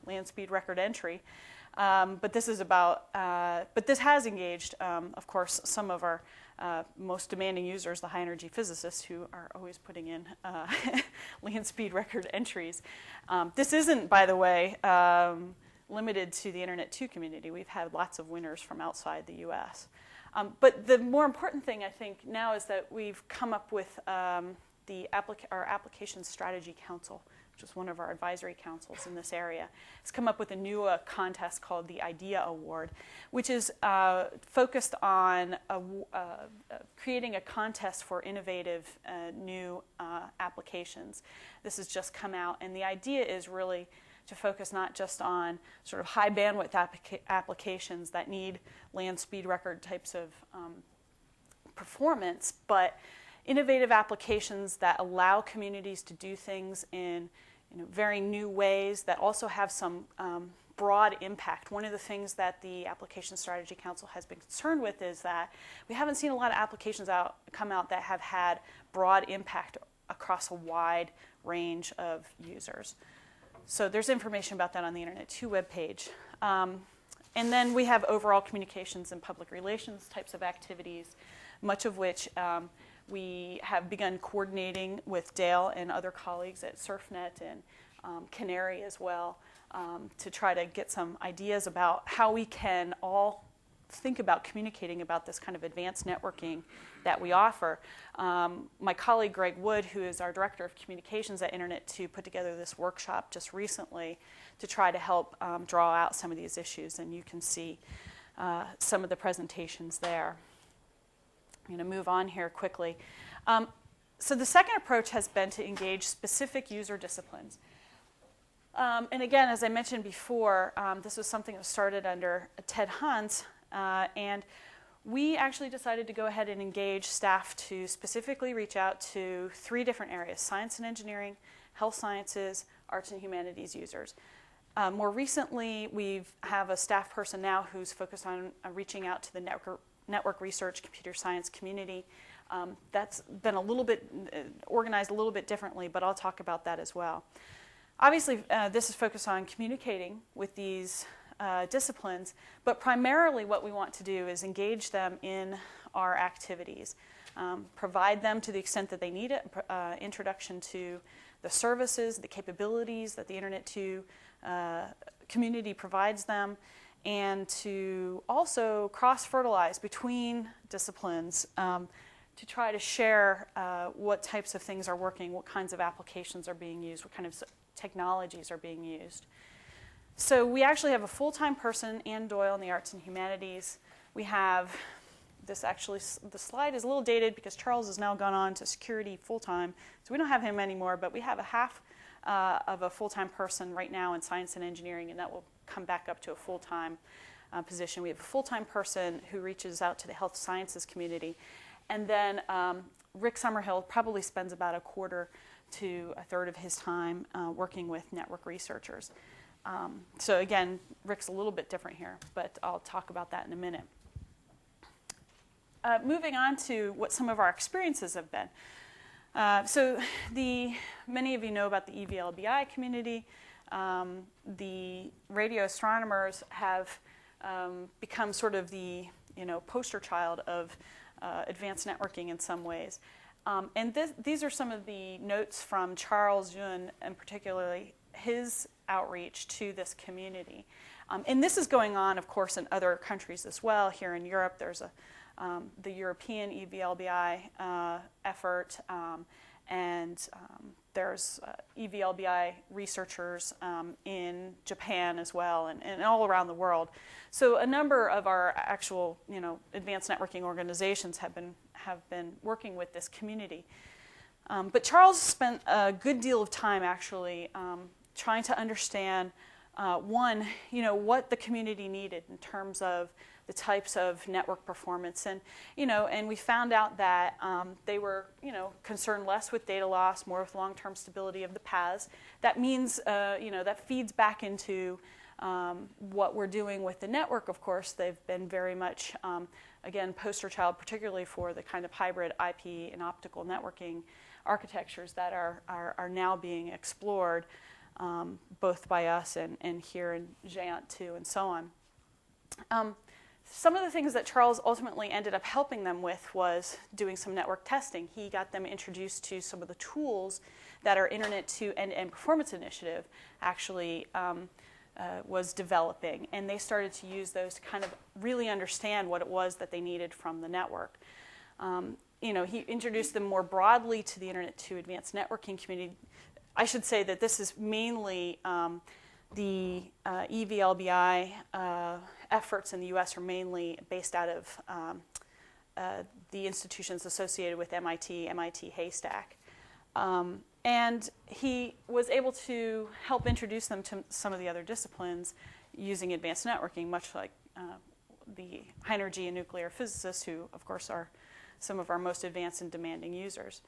land speed record entry. But this is about, but this has engaged, of course, some of our most demanding users, the high energy physicists, who are always putting in land speed record entries. This isn't, by the way, limited to the Internet 2 community. We've had lots of winners from outside the US. But the more important thing, I think, now is that we've come up with our Application Strategy Council, which is one of our advisory councils in this area. It's come up with a new contest called the IDEA Award, which is focused on creating a contest for innovative new applications. This has just come out, and the idea is really to focus not just on sort of high bandwidth applications that need land speed record types of performance, but innovative applications that allow communities to do things in very new ways that also have some broad impact. One of the things that the Application Strategy Council has been concerned with is that we haven't seen a lot of applications come out that have had broad impact across a wide range of users. So there's information about that on the Internet 2 webpage. And then we have overall communications and public relations types of activities, much of which we have begun coordinating with Dale and other colleagues at SurfNet and Canary as well to try to get some ideas about how we can all think about communicating about this kind of advanced networking that we offer. My colleague Greg Wood, who is our Director of Communications at Internet 2, put together this workshop just recently to try to help draw out some of these issues, and you can see some of the presentations there. I'm going to move on here quickly. So the second approach has been to engage specific user disciplines. And again, as I mentioned before, this was something that was started under Ted Hunt, and we actually decided to go ahead and engage staff to specifically reach out to 3 different areas: science and engineering, health sciences, arts and humanities users. More recently, we have a staff person now who's focused on reaching out to the network research, computer science community. That's been a little bit organized a little bit differently, but I'll talk about that as well. Obviously, this is focused on communicating with these disciplines, but primarily what we want to do is engage them in our activities, provide them to the extent that they need it, introduction to the services, the capabilities that the Internet 2 community provides them, and to also cross-fertilize between disciplines to try to share what types of things are working, what kinds of applications are being used, what kind of technologies are being used. So we actually have a full-time person, Ann Doyle, in the arts and humanities. We have this actually, the slide is a little dated because Charles has now gone on to security full-time, so we don't have him anymore, but we have a half of a full-time person right now in science and engineering, and that will come back up to a full-time position. We have a full-time person who reaches out to the health sciences community. And then Rick Summerhill probably spends about a quarter to a third of his time working with network researchers. So again, Rick's a little bit different here, but I'll talk about that in a minute. Moving on to what some of our experiences have been. So many of you know about the EVLBI community. The radio astronomers have become sort of the poster child of advanced networking in some ways. And these are some of the notes from Charles Jun, and particularly his outreach to this community. And this is going on, of course, in other countries as well. Here in Europe, there's the European EVLBI effort, and there's EVLBI researchers in Japan as well, and all around the world. So a number of our actual, advanced networking organizations have been working with this community. But Charles spent a good deal of time actually trying to understand, one, what the community needed in terms of the types of network performance, and we found out that they were concerned less with data loss, more with long-term stability of the paths. That means that feeds back into what we're doing with the network. Of course, they've been very much again poster child, particularly for the kind of hybrid IP and optical networking architectures that are now being explored, both by us and here in GÉANT too, and so on. Some of the things that Charles ultimately ended up helping them with was doing some network testing. He got them introduced to some of the tools that our Internet to End-to-End Performance Initiative actually was developing, and they started to use those to kind of really understand what it was that they needed from the network. He introduced them more broadly to the Internet to Advanced Networking community. I should say that this is mainly the EVLBI efforts in the U.S. are mainly based out of the institutions associated with MIT Haystack. And he was able to help introduce them to some of the other disciplines using advanced networking, much like the high-energy and nuclear physicists, who, of course, are some of our most advanced and demanding users.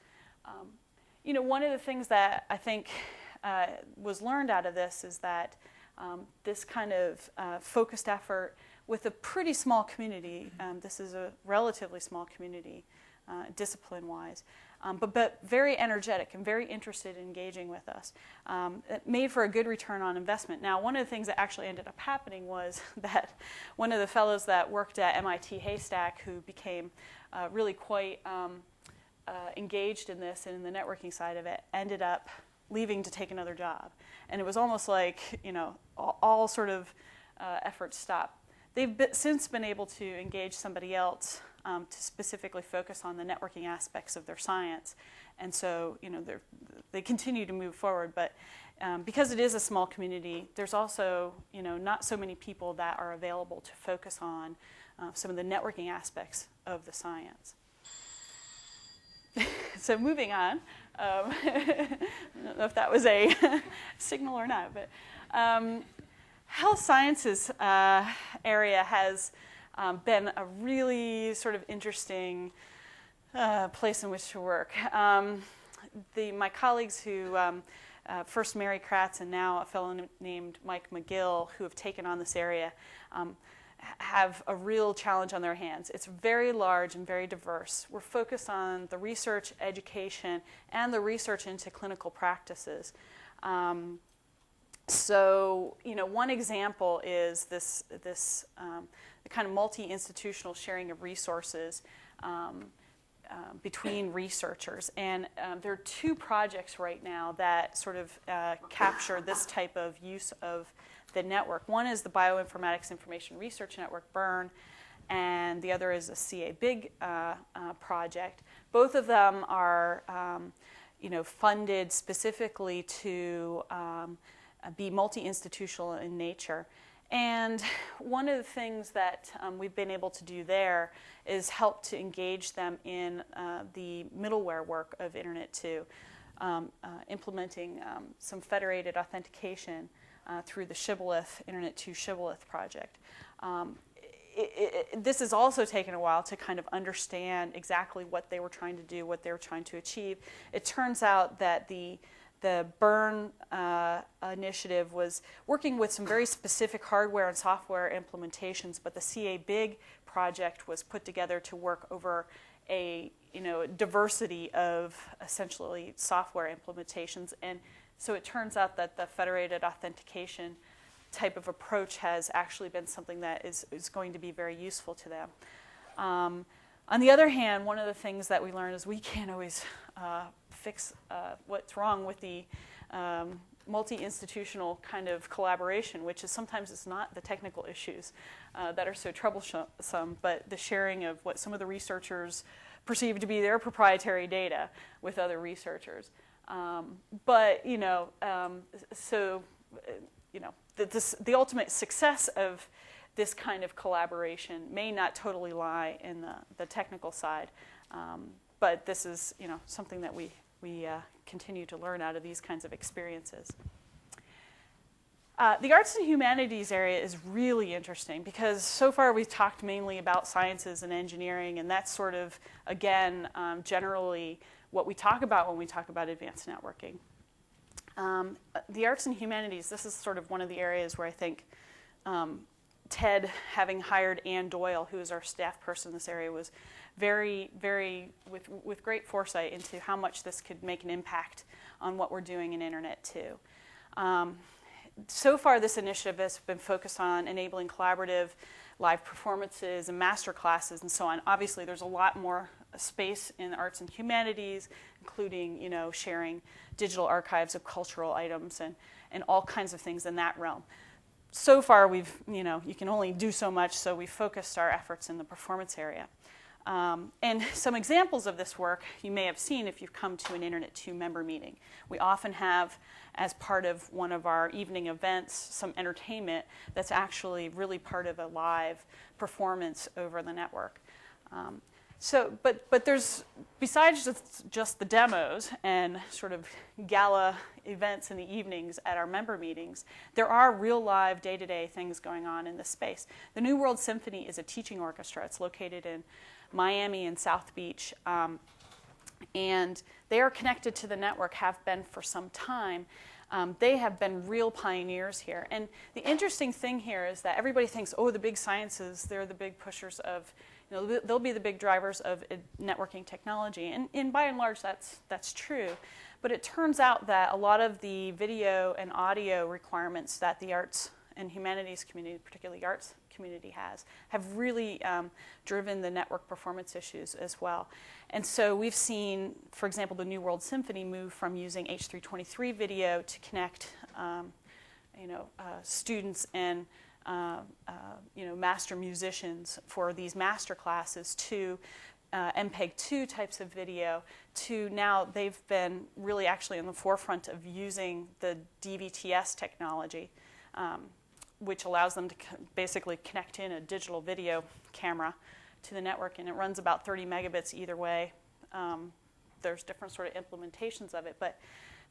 One of the things that I think was learned out of this is that this kind of focused effort with a pretty small community, this is a relatively small community discipline-wise, but very energetic and very interested in engaging with us. It made for a good return on investment. Now, one of the things that actually ended up happening was that one of the fellows that worked at MIT Haystack, who became really quite engaged in this and in the networking side of it, ended up leaving to take another job. And it was almost like, all sort of efforts stopped. They've since been able to engage somebody else to specifically focus on the networking aspects of their science. And so, they continue to move forward. But because it is a small community, there's also, not so many people that are available to focus on some of the networking aspects of the science. So moving on, I don't know if that was a signal or not, but health sciences area has been a really sort of interesting place in which to work. My colleagues who, first Mary Kratz and now a fellow named Mike McGill, who have taken on this area, have a real challenge on their hands. It's very large and very diverse. We're focused on the research, education, and the research into clinical practices. So, one example is this the kind of multi-institutional sharing of resources between researchers. And there are two projects right now that sort of capture this type of use of the network. One is the Bioinformatics Information Research Network, BIRN, and the other is a CA BIG project. Both of them are funded specifically to be multi-institutional in nature. And one of the things that we've been able to do there is help to engage them in the middleware work of Internet 2, implementing some federated authentication through the Shibboleth, Internet 2 Shibboleth project. this has also taken a while to kind of understand exactly what they were trying to do, what they were trying to achieve. It turns out that the BERN initiative was working with some very specific hardware and software implementations, but the CA BIG project was put together to work over a diversity of essentially software implementations. And so it turns out that the federated authentication type of approach has actually been something that is going to be very useful to them. On the other hand, one of the things that we learned is we can't always fix what's wrong with the multi-institutional kind of collaboration, which is sometimes it's not the technical issues that are so troublesome, but the sharing of what some of the researchers perceive to be their proprietary data with other researchers. The ultimate success of this kind of collaboration may not totally lie in the technical side, but this is something that we continue to learn out of these kinds of experiences. The arts and humanities area is really interesting because so far we've talked mainly about sciences and engineering, and that's sort of, again, generally what we talk about when we talk about advanced networking. The arts and humanities, this is sort of one of the areas where I think Ted, having hired Ann Doyle, who is our staff person in this area, was very, very, with great foresight into how much this could make an impact on what we're doing in Internet 2. So far, this initiative has been focused on enabling collaborative live performances and master classes and so on. Obviously, there's a lot more space in arts and humanities, including sharing digital archives of cultural items and all kinds of things in that realm. So far, we've you can only do so much, so we focused our efforts in the performance area. And some examples of this work you may have seen if you've come to an Internet 2 member meeting. We often have, as part of one of our evening events, some entertainment that's actually really part of a live performance over the network. But there's, besides just the demos and sort of gala events in the evenings at our member meetings, there are real live day-to-day things going on in this space. The New World Symphony is a teaching orchestra. It's located in Miami and South Beach, and they are connected to the network, have been for some time. They have been real pioneers here. And the interesting thing here is that everybody thinks, oh, the big sciences, they're the big pushers of, they'll be the big drivers of networking technology. And by and large, that's true. But it turns out that a lot of the video and audio requirements that the arts and humanities community, particularly arts community, have really driven the network performance issues as well. And so we've seen, for example, the New World Symphony move from using H323 video to connect students and master musicians for these master classes to MPEG-2 types of video, to now they've been really actually on the forefront of using the DVTS technology, which allows them to basically connect in a digital video camera to the network, and it runs about 30 megabits either way. There's different sort of implementations of it, but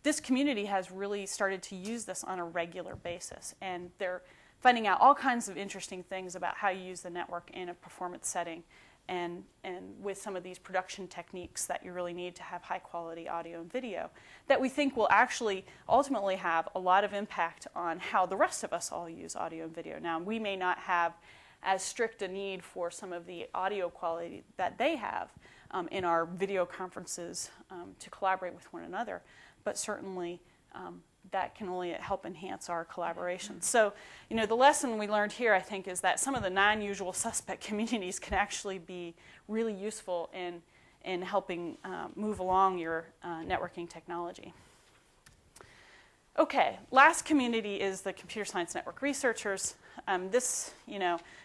this community has really started to use this on a regular basis, and they're finding out all kinds of interesting things about how you use the network in a performance setting and with some of these production techniques that you really need to have high quality audio and video that we think will actually ultimately have a lot of impact on how the rest of us all use audio and video. Now, we may not have as strict a need for some of the audio quality that they have in our video conferences to collaborate with one another, but certainly that can only help enhance our collaboration. So, the lesson we learned here, I think, is that some of the non-usual suspect communities can actually be really useful in helping move along your networking technology. Okay, last community is the computer science network researchers. This,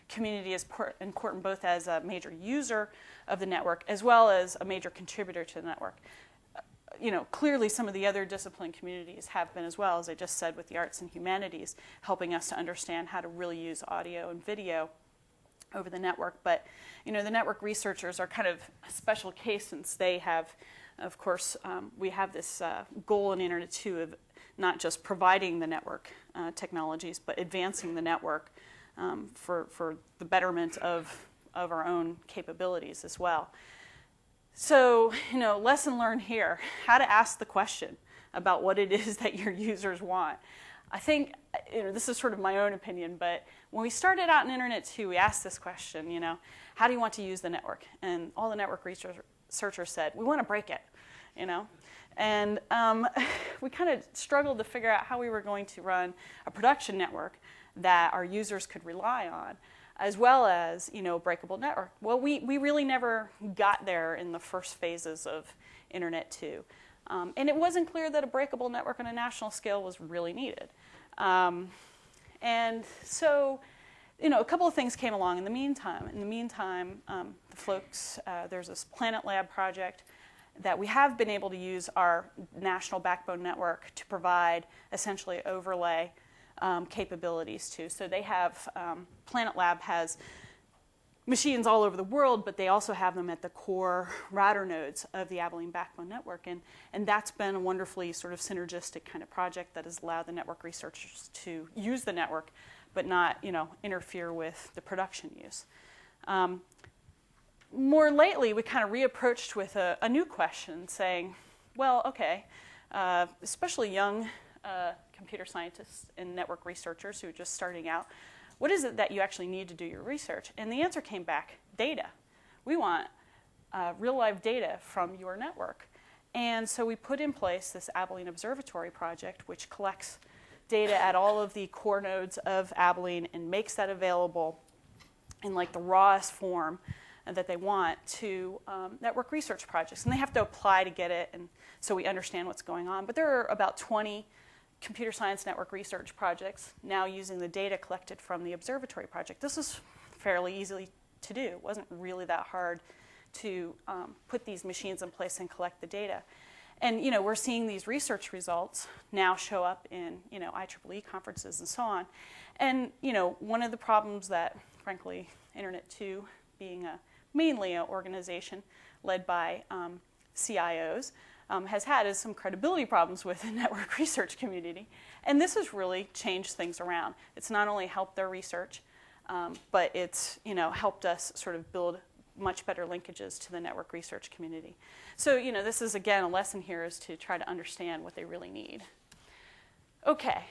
community is important both as a major user of the network as well as a major contributor to the network. Clearly some of the other discipline communities have been as well, as I just said, with the arts and humanities, helping us to understand how to really use audio and video over the network. But, the network researchers are kind of a special case since they have, of course, we have this goal in Internet 2 of not just providing the network technologies, but advancing the network for the betterment of our own capabilities as well. So, lesson learned here, how to ask the question about what it is that your users want. I think, this is sort of my own opinion, but when we started out in Internet 2, we asked this question, how do you want to use the network? And all the network researchers said, we want to break it, And we kind of struggled to figure out how we were going to run a production network that our users could rely on, as well as, breakable network. Well, we really never got there in the first phases of Internet 2. And it wasn't clear that a breakable network on a national scale was really needed. And so, a couple of things came along in the meantime. In the meantime, the folks, there's this Planet Lab project that we have been able to use our national backbone network to provide essentially overlay capabilities to. So they have, Planet Lab has machines all over the world, but they also have them at the core router nodes of the Abilene Backbone Network. And that's been a wonderfully sort of synergistic kind of project that has allowed the network researchers to use the network, but not, interfere with the production use. More lately, we kind of reapproached with a new question, saying, well, okay, especially young computer scientists and network researchers who are just starting out, what is it that you actually need to do your research? And the answer came back, data. We want real live data from your network. And so we put in place this Abilene Observatory project, which collects data at all of the core nodes of Abilene and makes that available in like the rawest form that they want to network research projects. And they have to apply to get it, and so we understand what's going on. But there are about 20 computer science network research projects now using the data collected from the observatory project. This was fairly easy to do. It wasn't really that hard to put these machines in place and collect the data. And we're seeing these research results now show up in IEEE conferences and so on. And one of the problems that, frankly, Internet 2 being mainly an organization led by CIOs, has had is some credibility problems with the network research community. And this has really changed things around. It's not only helped their research, but it's helped us sort of build much better linkages to the network research community. So this is, again, a lesson here is to try to understand what they really need. Okay,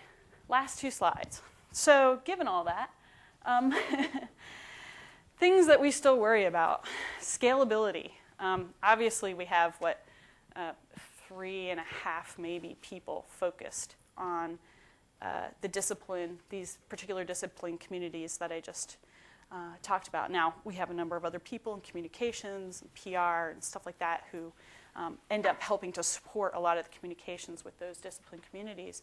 last two slides. So given all that, things that we still worry about. Scalability. Obviously, we have 3.5 maybe people focused on the discipline, these particular discipline communities that I just talked about. Now, we have a number of other people in communications, and PR, and stuff like that who end up helping to support a lot of the communications with those discipline communities.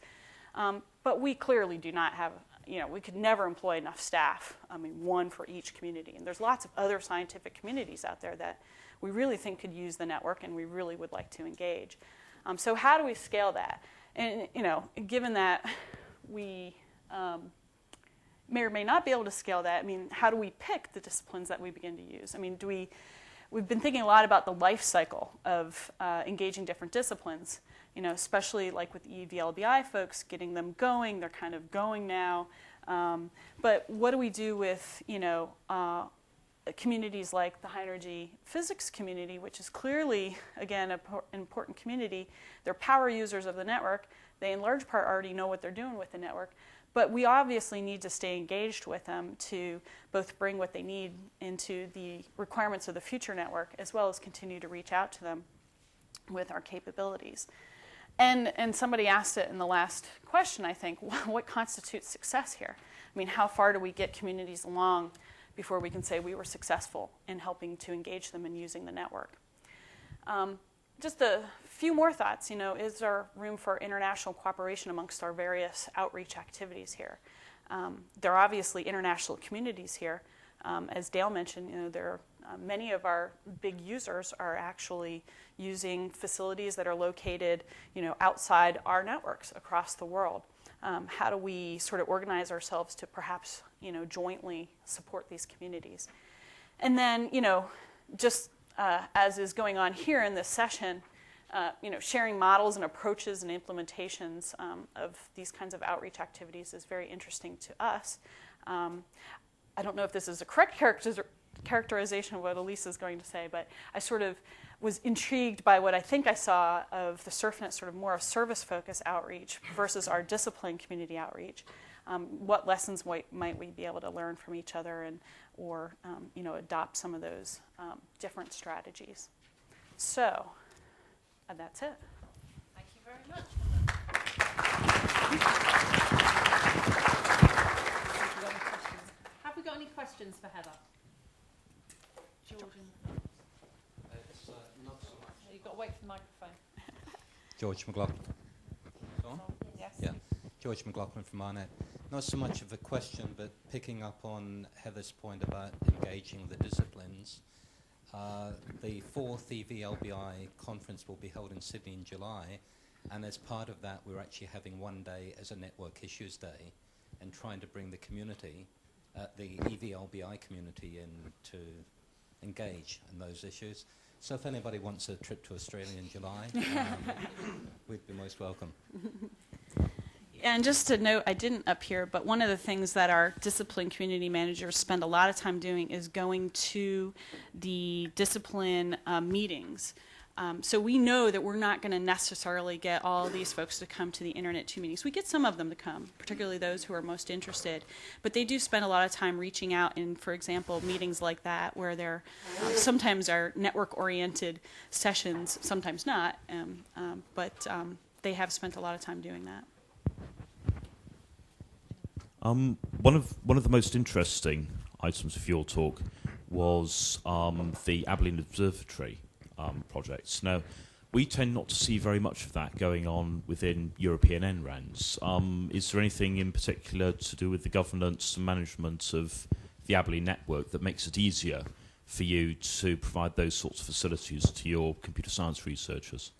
But we clearly do not have, we could never employ enough staff, one for each community. And there's lots of other scientific communities out there that we really think could use the network and we really would like to engage. So how do we scale that? And, given that we may or may not be able to scale that, how do we pick the disciplines that we begin to use? We've been thinking a lot about the life cycle of engaging different disciplines, especially like with EVLBI folks, getting them going. They're kind of going now. But what do we do with, communities like the high energy physics community, which is clearly, again, an important community? They're power users of the network. They, in large part, already know what they're doing with the network. But we obviously need to stay engaged with them to both bring what they need into the requirements of the future network, as well as continue to reach out to them with our capabilities. And somebody asked it in the last question, I think, what constitutes success here? How far do we get communities along before we can say we were successful in helping to engage them in using the network? Just a few more thoughts. Is there room for international cooperation amongst our various outreach activities here? There are obviously international communities here. As Dale mentioned, there are many of our big users are actually using facilities that are located, outside our networks across the world. How do we sort of organize ourselves to perhaps, jointly support these communities? And then, just as is going on here in this session, sharing models and approaches and implementations of these kinds of outreach activities is very interesting to us. I don't know if this is a correct characterization of what Elise is going to say, but I sort of was intrigued by what I think I saw of the SurfNet sort of more of service-focused outreach versus our discipline community outreach. What lessons might we be able to learn from each other, and or adopt some of those different strategies? So that's it. Thank you very much. Have we got any questions for Heather? George? Not so much. You've got to wait for the microphone. George McLaughlin. On? Yes. Yeah, George McLaughlin from Arnett. Not so much of a question, but picking up on Heather's point about engaging the disciplines. The 4th EVLBI conference will be held in Sydney in July, and as part of that, we're actually having one day as a Network Issues Day and trying to bring the community, the EVLBI community, in to engage in those issues. So if anybody wants a trip to Australia in July, we'd be most welcome. And just to note, I didn't up here, but one of the things that our discipline community managers spend a lot of time doing is going to the discipline meetings. So we know that we're not going to necessarily get all these folks to come to the Internet 2 meetings. We get some of them to come, particularly those who are most interested. But they do spend a lot of time reaching out in, for example, meetings like that, where they're sometimes are network-oriented sessions, sometimes not. But they have spent a lot of time doing that. One of the most interesting items of your talk was the Abilene Observatory projects. Now, we tend not to see very much of that going on within European NRENs. Is there anything in particular to do with the governance and management of the Abilene network that makes it easier for you to provide those sorts of facilities to your computer science researchers?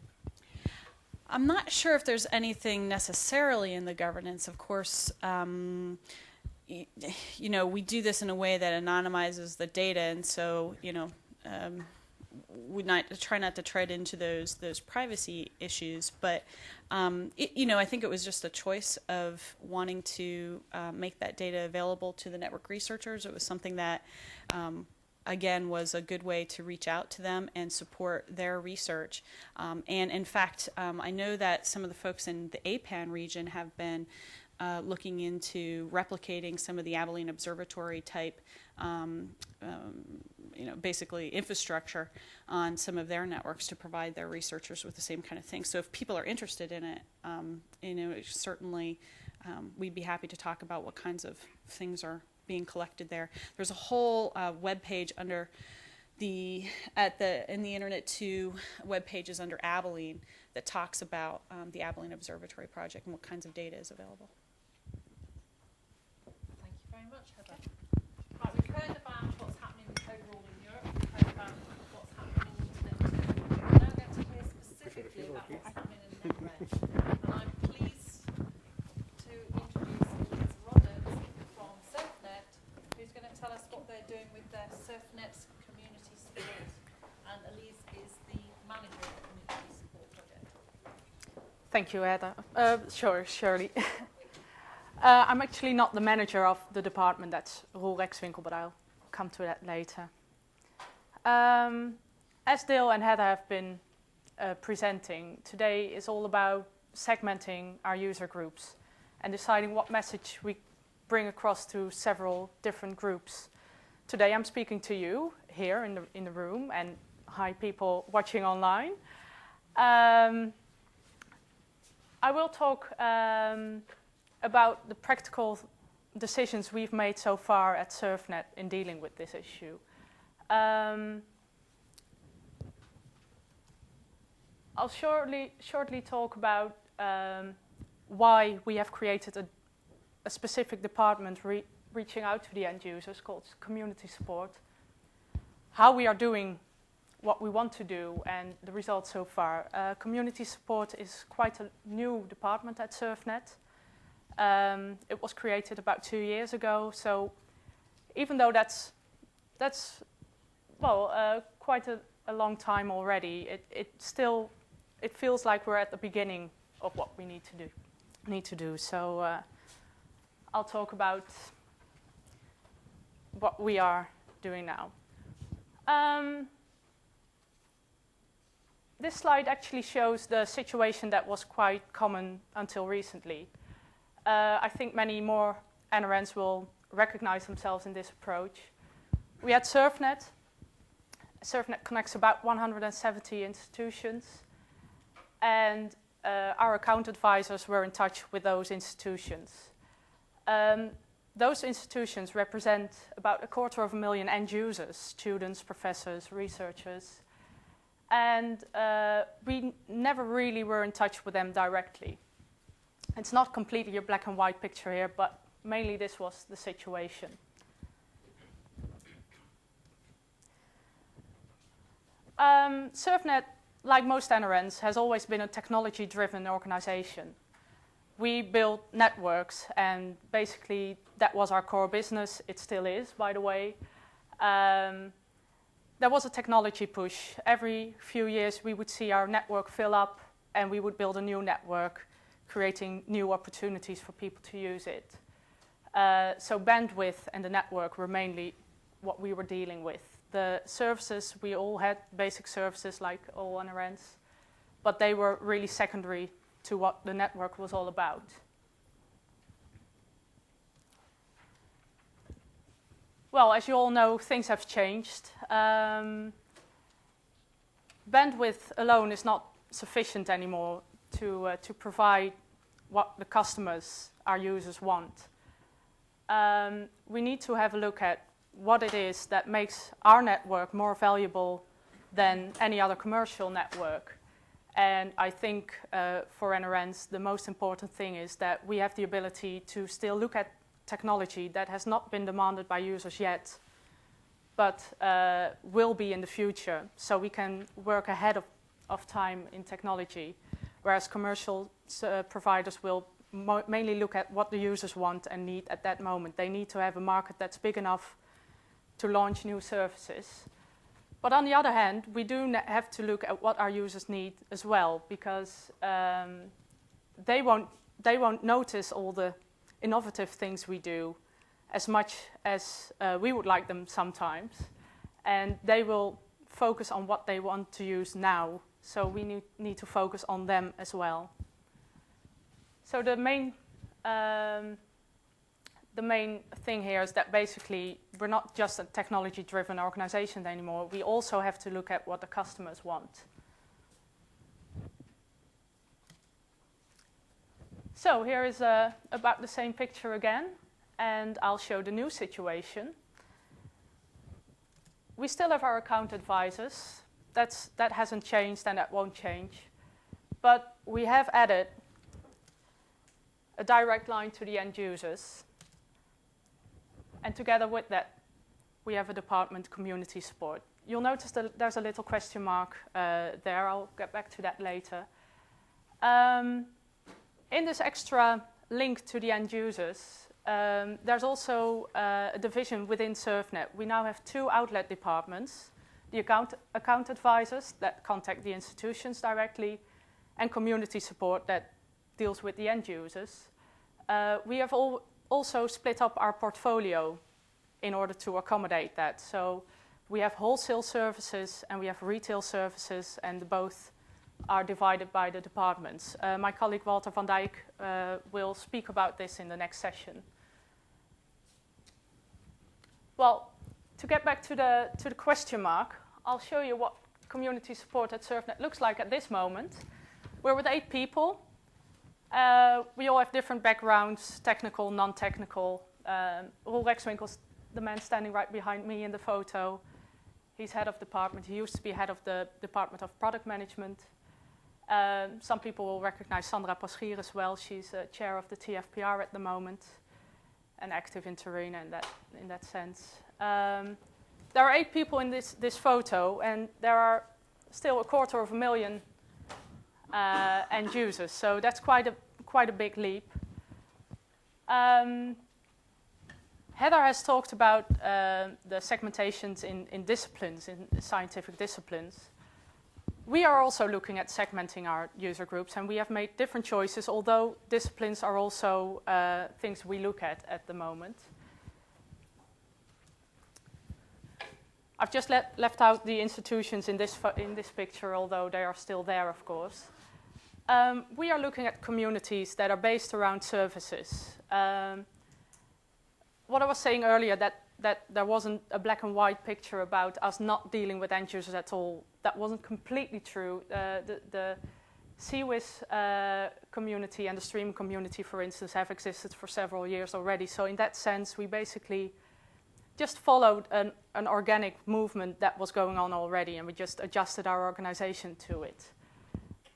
I'm not sure if there's anything necessarily in the governance. Of course, we do this in a way that anonymizes the data, and so, we try not to tread into those privacy issues. But, I think it was just a choice of wanting to make that data available to the network researchers. It was something that again, was a good way to reach out to them and support their research. And in fact, I know that some of the folks in the APAN region have been looking into replicating some of the Abilene Observatory type, basically infrastructure on some of their networks to provide their researchers with the same kind of thing. So if people are interested in it, certainly we'd be happy to talk about what kinds of things are being collected there. There's a whole web page under in the Internet 2 web pages under Abilene that talks about the Abilene Observatory project and what kinds of data is available. Thank you very much, Heather. Right, we've heard about what's happening overall in Europe. We've heard about what's happening in Internet 2. We're now going to hear specifically about what's happening in NRENs. And I'm pleased to introduce Elise Roberts from SurfNet, who's going to tell us what they're doing with their SurfNet community support. And Elise is the manager of the community support project. Thank you, Heather. Sure, Shirley. I'm actually not the manager of the department, that's Roel Rexwinkel, but I'll come to that later. As Dale and Heather have been presenting, today is all about segmenting our user groups and deciding what message we bring across to several different groups. Today I'm speaking to you here in the room, and hi people watching online. I will talk about the practical decisions we've made so far at SurfNet in dealing with this issue. I'll shortly talk about why we have created a specific department reaching out to the end users called community support, how we are doing what we want to do and the results so far. Community support is quite a new department at SurfNet. It was created about 2 years ago, so even though that's quite a long time already, it still it feels like we're at the beginning of what we need to do. So I'll talk about what we are doing now. This slide actually shows the situation that was quite common until recently. I think many more NRENs will recognize themselves in this approach. We had SurfNet. SurfNet connects about 170 institutions, and our account advisors were in touch with those institutions. Those institutions represent about 250,000 end users, students, professors, researchers, and we never really were in touch with them directly. It's not completely a black and white picture here, but mainly this was the situation. SurfNet, like most NRENs, has always been a technology-driven organization. We built networks, and basically that was our core business. It still is, by the way. There was a technology push. Every few years we would see our network fill up, and we would build a new network, creating new opportunities for people to use it. So bandwidth and the network were mainly what we were dealing with. The services, we all had basic services like all NRENs, but they were really secondary to what the network was all about. Well, as you all know, things have changed. Bandwidth alone is not sufficient anymore to provide what the customers, our users, want. We need to have a look at what it is that makes our network more valuable than any other commercial network. And I think for NRENs, the most important thing is that we have the ability to still look at technology that has not been demanded by users yet, but will be in the future. So we can work ahead of time in technology, whereas commercial providers will mainly look at what the users want and need at that moment. They need to have a market that's big enough to launch new services. But on the other hand, we do have to look at what our users need as well, because they won't notice all the innovative things we do as much as we would like them sometimes, and they will focus on what they want to use now. So we need to focus on them as well. So the main thing here is that basically we're not just a technology-driven organization anymore. We also have to look at what the customers want. So here is about the same picture again, and I'll show the new situation. We still have our account advisors. That hasn't changed, and that won't change. But we have added a direct line to the end users. And together with that, we have a department, community support. You'll notice that there's a little question mark there. I'll get back to that later. In this extra link to the end users, there's also a division within SurfNet. We now have 2 outlet departments, the account advisors that contact the institutions directly, and community support that deals with the end users. We have also split up our portfolio in order to accommodate that. So we have wholesale services and we have retail services, and both are divided by the departments. My colleague Walter van Dijk will speak about this in the next session. Well, to get back to the question mark, I'll show you what community support at SurfNet looks like at this moment. We're with 8 people. We all have different backgrounds, technical, non-technical. Roel Rexwinkel's the man standing right behind me in the photo. He's head of department. He used to be head of the Department of Product Management. Some people will recognize Sandra Paschier as well. She's chair of the TFPR at the moment and active in TNRENs in that sense. There are 8 people in this photo, and there are still 250,000 end users. So that's quite a big leap. Heather has talked about the segmentations in disciplines, in scientific disciplines. We are also looking at segmenting our user groups, and we have made different choices, although disciplines are also things we look at the moment. I've just left out the institutions in this picture, although they are still there, of course. We are looking at communities that are based around services. What I was saying earlier, that there wasn't a black and white picture about us not dealing with end users at all, that wasn't completely true. The CWIS community and the stream community, for instance, have existed for several years already. So in that sense, we basically just followed an organic movement that was going on already, and we just adjusted our organization to it.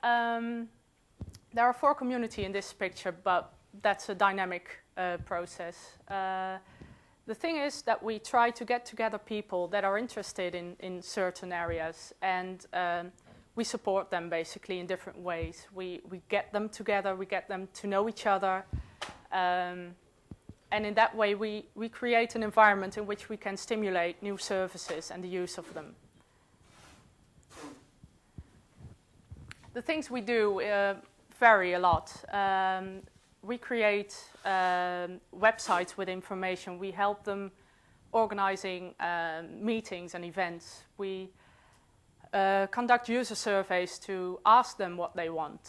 There are 4 communities in this picture, but that's a dynamic process. The thing is that we try to get together people that are interested in certain areas, and we support them basically in different ways. We get them together, we get them to know each other, and in that way we create an environment in which we can stimulate new services and the use of them. The things we do vary a lot. We create websites with information. We help them organizing meetings and events. We conduct user surveys to ask them what they want.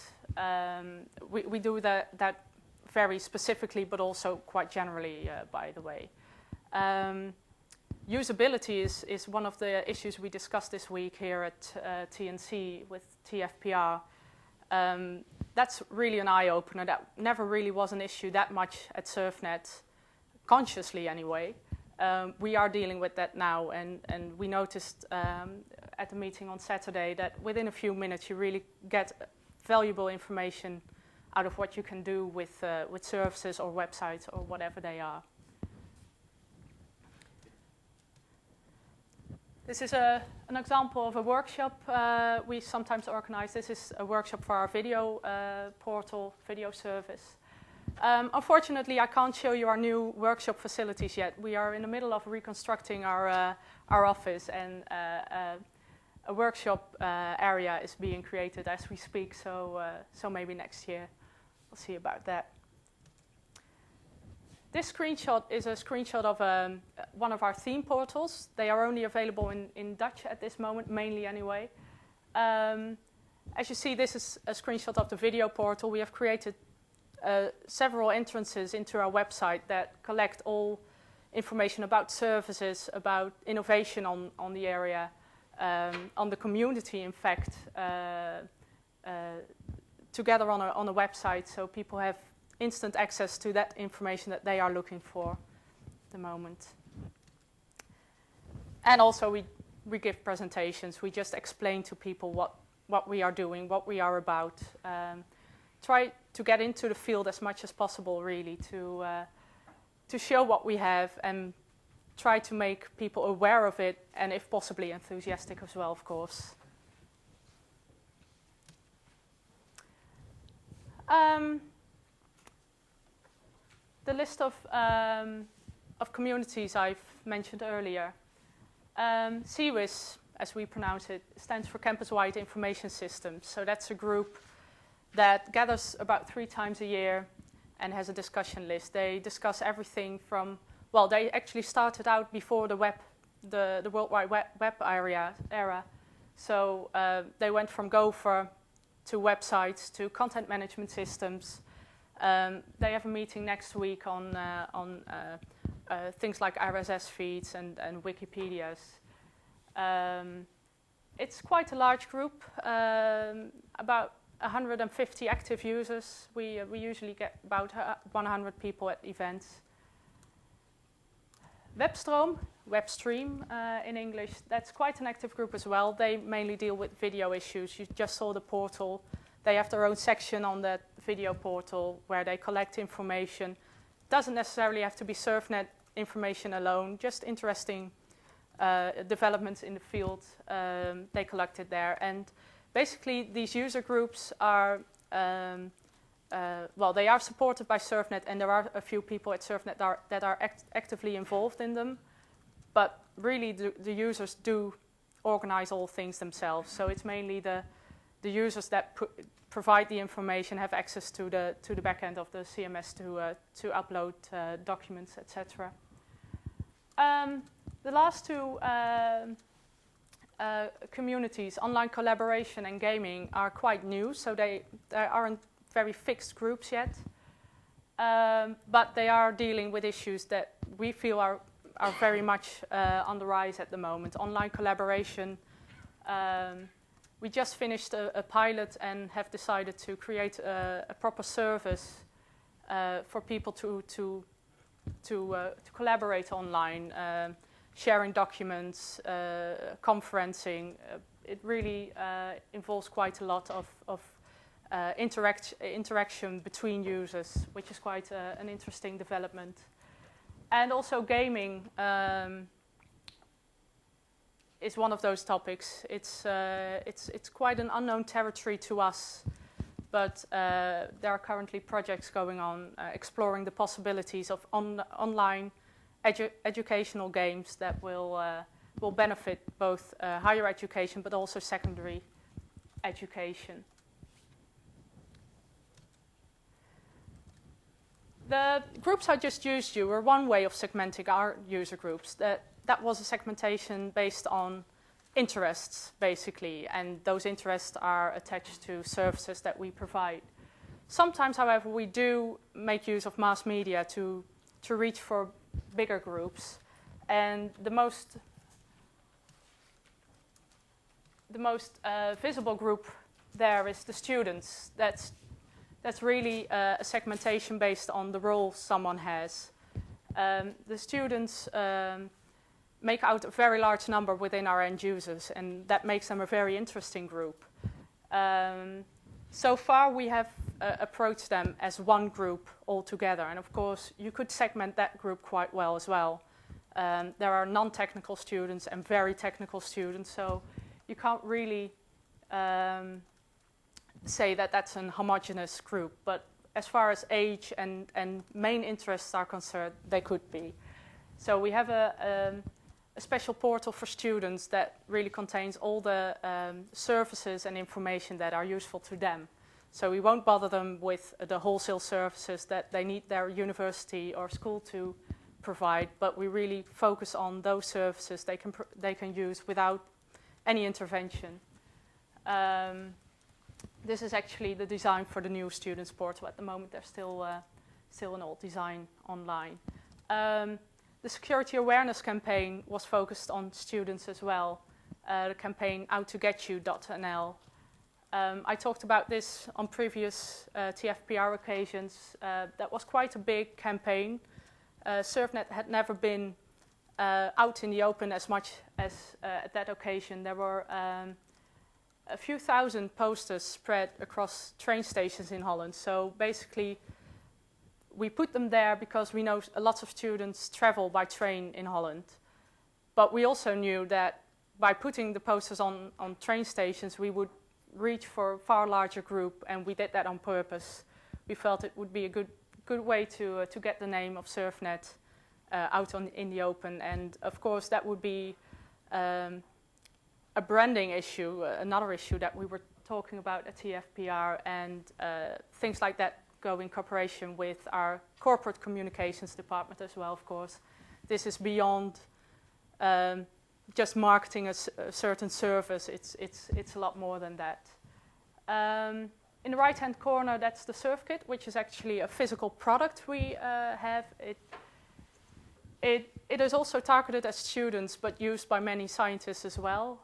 We do that very specifically, but also quite generally, by the way. Usability is one of the issues we discussed this week here at TNC with TFPR. That's really an eye-opener. That never really was an issue that much at SurfNet, consciously anyway. We are dealing with that now, and we noticed at the meeting on Saturday that within a few minutes you really get valuable information out of what you can do with services or websites or whatever they are. This is an example of a workshop we sometimes organize. This is a workshop for our video portal, video service. Unfortunately, I can't show you our new workshop facilities yet. We are in the middle of reconstructing our office, and a workshop area is being created as we speak, so maybe next year we'll see about that. This screenshot is a screenshot of one of our theme portals. They are only available in Dutch at this moment, mainly anyway. As you see, this is a screenshot of the video portal. We have created several entrances into our website that collect all information about services, about innovation on the area, on the community, in fact, together on a website, so people have instant access to that information that they are looking for at the moment. And also we give presentations. We just explain to people what we are doing, what we are about. Try to get into the field as much as possible, really, to show what we have and try to make people aware of it, and if possibly enthusiastic as well, of course. The list of communities I've mentioned earlier. CWIS, as we pronounce it, stands for Campus-Wide Information Systems. So that's a group that gathers about 3 times a year and has a discussion list. They discuss everything from, well, they actually started out before the World Wide Web era. So they went from Gopher to websites to content management systems. They have a meeting next week on things like RSS feeds and Wikipedias. It's quite a large group, about 150 active users. We usually get about 100 people at events. Webstream in English, that's quite an active group as well. They mainly deal with video issues. You just saw the portal. They have their own section on that video portal where they collect information. Doesn't necessarily have to be SurfNet information alone, just interesting developments in the field. They collect it there. And basically, these user groups are, well, they are supported by SurfNet, and there are a few people at SurfNet that are actively involved in them. But really, the users do organize all things themselves. So it's mainly the users that provide the information, have access to the back end of the CMS to upload documents, etc. The last two communities, online collaboration and gaming, are quite new, so they aren't very fixed groups yet. But they are dealing with issues that we feel are very much on the rise at the moment. Online collaboration, we just finished a pilot and have decided to create a proper service for people to collaborate online, sharing documents, conferencing. It really involves quite a lot of interaction between users, which is quite an interesting development. And also gaming is one of those topics. It's quite an unknown territory to us, but there are currently projects going on exploring the possibilities of online educational games that will benefit both higher education but also secondary education. The groups I just used were one way of segmenting our user groups. That was a segmentation based on interests, basically, and those interests are attached to services that we provide. Sometimes, however, we do make use of mass media to reach for bigger groups, and the most visible group there is the students. That's really a segmentation based on the role someone has. The students make out a very large number within our end users, and that makes them a very interesting group. So far, we have approached them as one group altogether, and of course, you could segment that group quite well as well. There are non-technical students and very technical students, so you can't really say that that's an homogeneous group, but as far as age and main interests are concerned, they could be. So we have a special portal for students that really contains all the services and information that are useful to them. So we won't bother them with the wholesale services that they need their university or school to provide, but we really focus on those services they can use without any intervention. This is actually the design for the new students portal. At the moment, there's still an old design online. The security awareness campaign was focused on students as well. The campaign outtogetyou.nl. I talked about this on previous TFPR occasions. That was quite a big campaign. SurfNet had never been out in the open as much as at that occasion. There were a few thousand posters spread across train stations in Holland. So basically, we put them there because we know a lot of students travel by train in Holland. But we also knew that by putting the posters on train stations, we would reach for a far larger group, and we did that on purpose. We felt it would be a good way to get the name of SurfNet out in the open. And of course, that would be a branding issue, another issue that we were talking about at TFPR, and things like that go in cooperation with our corporate communications department as well, of course. This is beyond just marketing a certain service. It's a lot more than that. In the right-hand corner, that's the SurfKit, which is actually a physical product we have. It is also targeted at students, but used by many scientists as well.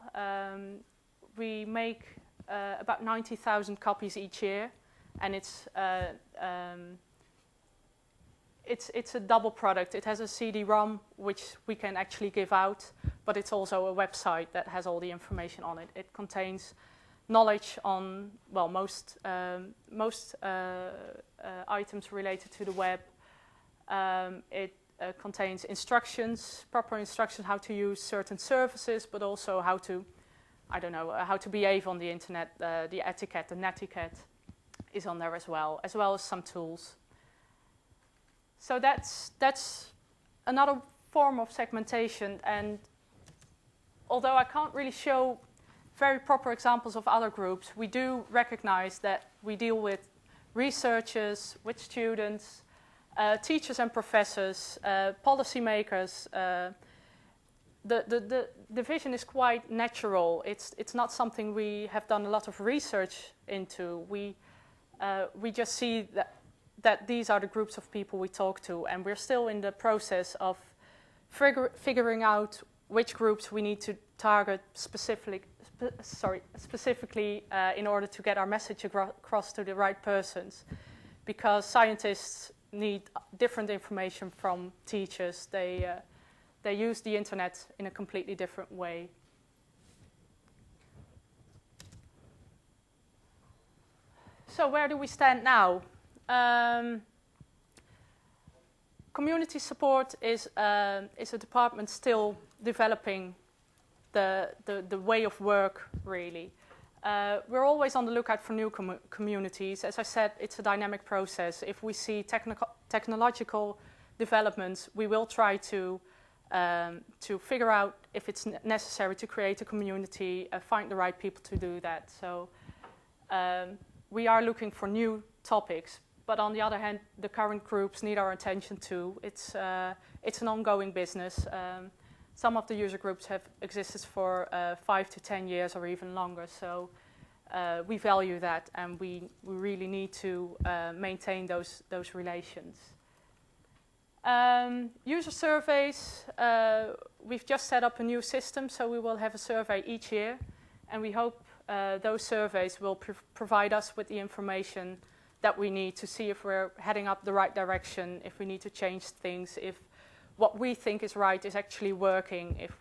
We make about 90,000 copies each year, and it's a double product. It has a CD-ROM, which we can actually give out, but it's also a website that has all the information on it. It contains knowledge on, well, most items related to the web. It contains instructions, proper instructions how to use certain services, but also how to, how to behave on the internet. The etiquette, the netiquette is on there as well as some tools. So that's another form of segmentation, and although I can't really show very proper examples of other groups, we do recognize that we deal with researchers, with students, teachers and professors, policymakers. The division is quite natural. It's not something we have done a lot of research into. We just see that these are the groups of people we talk to, and we're still in the process of figuring out which groups we need to target specifically in order to get our message across to the right persons. Because scientists need different information from teachers. They use the internet in a completely different way. So where do we stand now? Community support is a department still developing the way of work, really. We're always on the lookout for new communities. As I said, it's a dynamic process. If we see technological developments, we will try to figure out if it's necessary to create a community, find the right people to do that. So we are looking for new topics. But on the other hand, the current groups need our attention too. It's an ongoing business. Some of the user groups have existed for 5 to 10 years or even longer. So we value that, and we really need to maintain those relations. User surveys, we've just set up a new system, so we will have a survey each year. And we hope those surveys will provide us with the information that we need to see if we're heading up the right direction, if we need to change things, if what we think is right is actually working. If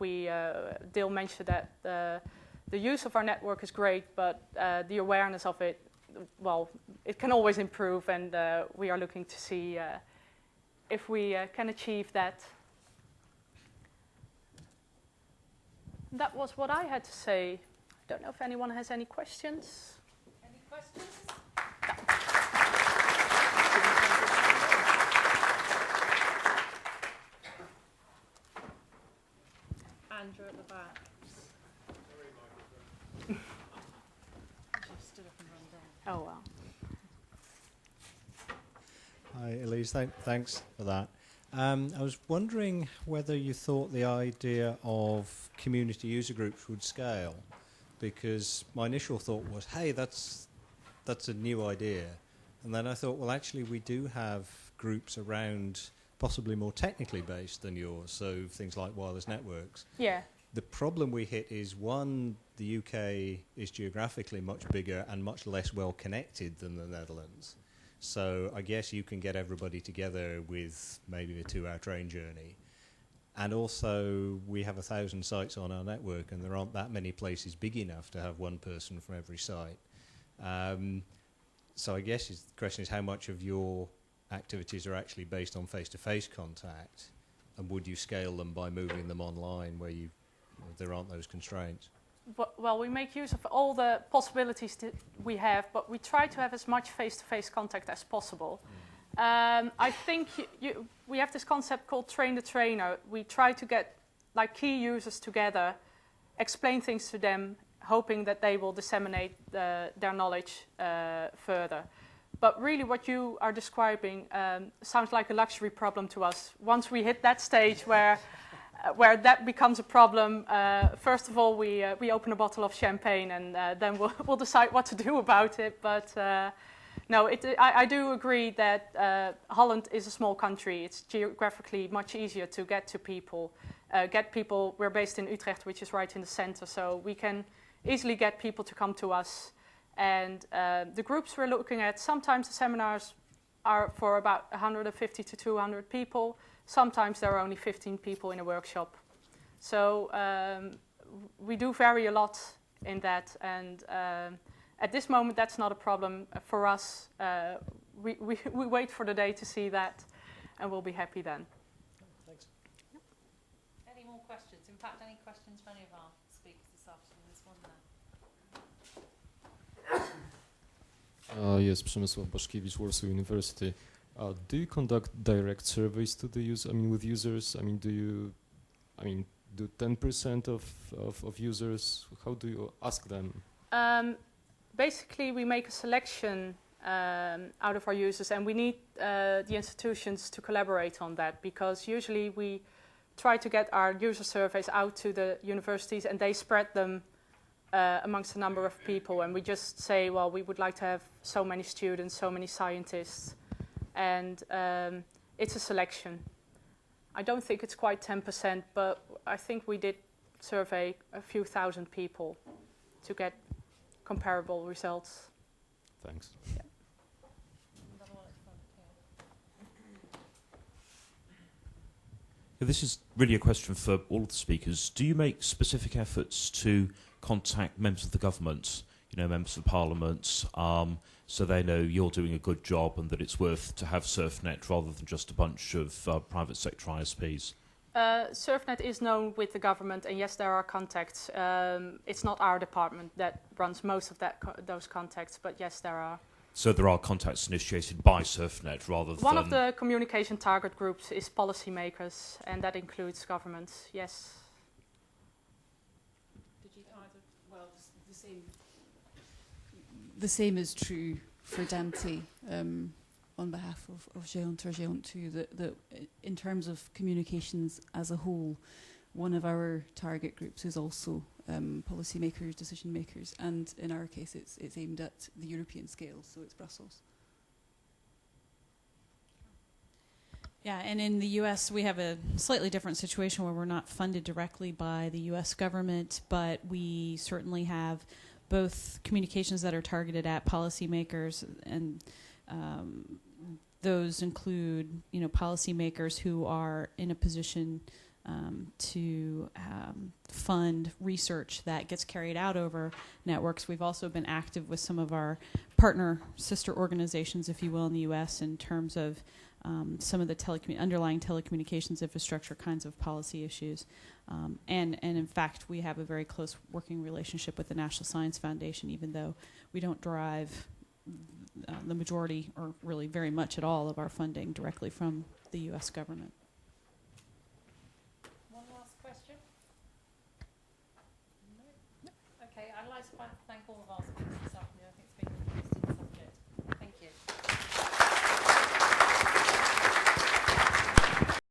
Dale mentioned that the use of our network is great, but the awareness of it, well, it can always improve, and we are looking to see if we can achieve that. That was what I had to say. I don't know if anyone has any questions. Any questions? Andrew at the back. Just stood up and run down. Oh, well. Hi, Elise. Thanks for that. I was wondering whether you thought the idea of community user groups would scale, because my initial thought was, hey, that's a new idea. And then I thought, well, actually, we do have groups around possibly more technically based than yours, so things like wireless networks. Yeah. The problem we hit is, one, the UK is geographically much bigger and much less well connected than the Netherlands. So I guess you can get everybody together with maybe a 2-hour train journey. And also, we have 1,000 sites on our network, and there aren't that many places big enough to have one person from every site. So I guess the question is, how much of your activities are actually based on face-to-face contact, and would you scale them by moving them online where there aren't those constraints? Well, we make use of all the possibilities that we have, but we try to have as much face-to-face contact as possible. I think we have this concept called train the trainer. We try to get like key users together, explain things to them, hoping that they will disseminate their knowledge further. But really what you are describing sounds like a luxury problem to us. Once we hit that stage where that becomes a problem, first of all, we open a bottle of champagne, and then we'll decide what to do about it. But no, I do agree that Holland is a small country. It's geographically much easier to get to people. We're based in Utrecht, which is right in the center, so we can easily get people to come to us. And the groups we're looking at, sometimes the seminars are for about 150 to 200 people. Sometimes there are only 15 people in a workshop. So we do vary a lot in that. And at this moment, that's not a problem for us. We wait for the day to see that, and we'll be happy then. Thanks. Any more questions? In fact, any questions for any of our speakers this afternoon? There's one there. Yes, Przemysław Baszkiewicz, Warsaw University. Do you conduct direct surveys to the with users? do 10% of users? How do you ask them? Basically, we make a selection out of our users, and we need the institutions to collaborate on that, because usually we try to get our user surveys out to the universities and they spread them amongst a number of people, and we just say, well, we would like to have so many students, so many scientists, and it's a selection. I don't think it's quite 10%, but I think we did survey a few thousand people to get comparable results. Thanks. Yeah. This is really a question for all of the speakers. Do you make specific efforts to contact members of the government, members of Parliament, so they know you're doing a good job and that it's worth to have SurfNet rather than just a bunch of private sector ISPs? SurfNet is known with the government, and yes, there are contacts. It's not our department that runs most of those contacts, but yes, there are. So there are contacts initiated by SurfNet rather than... One of the communication target groups is policymakers, and that includes governments, yes. Did you either? Well, the same is true for Dante on behalf of Géant or Géant 2, that in terms of communications as a whole, one of our target groups is also policymakers, decision makers, and in our case it's aimed at the European scale, so it's Brussels. Yeah, and in the US we have a slightly different situation where we're not funded directly by the US government, but we certainly have both communications that are targeted at policymakers, and those include policymakers who are in a position to fund research that gets carried out over networks. We've also been active with some of our partner sister organizations, if you will, in the US in terms of some of the underlying telecommunications infrastructure kinds of policy issues. And in fact, we have a very close working relationship with the National Science Foundation, even though we don't derive the majority, or really very much at all, of our funding directly from the US government. One last question? No? Okay, I'd like to thank all of our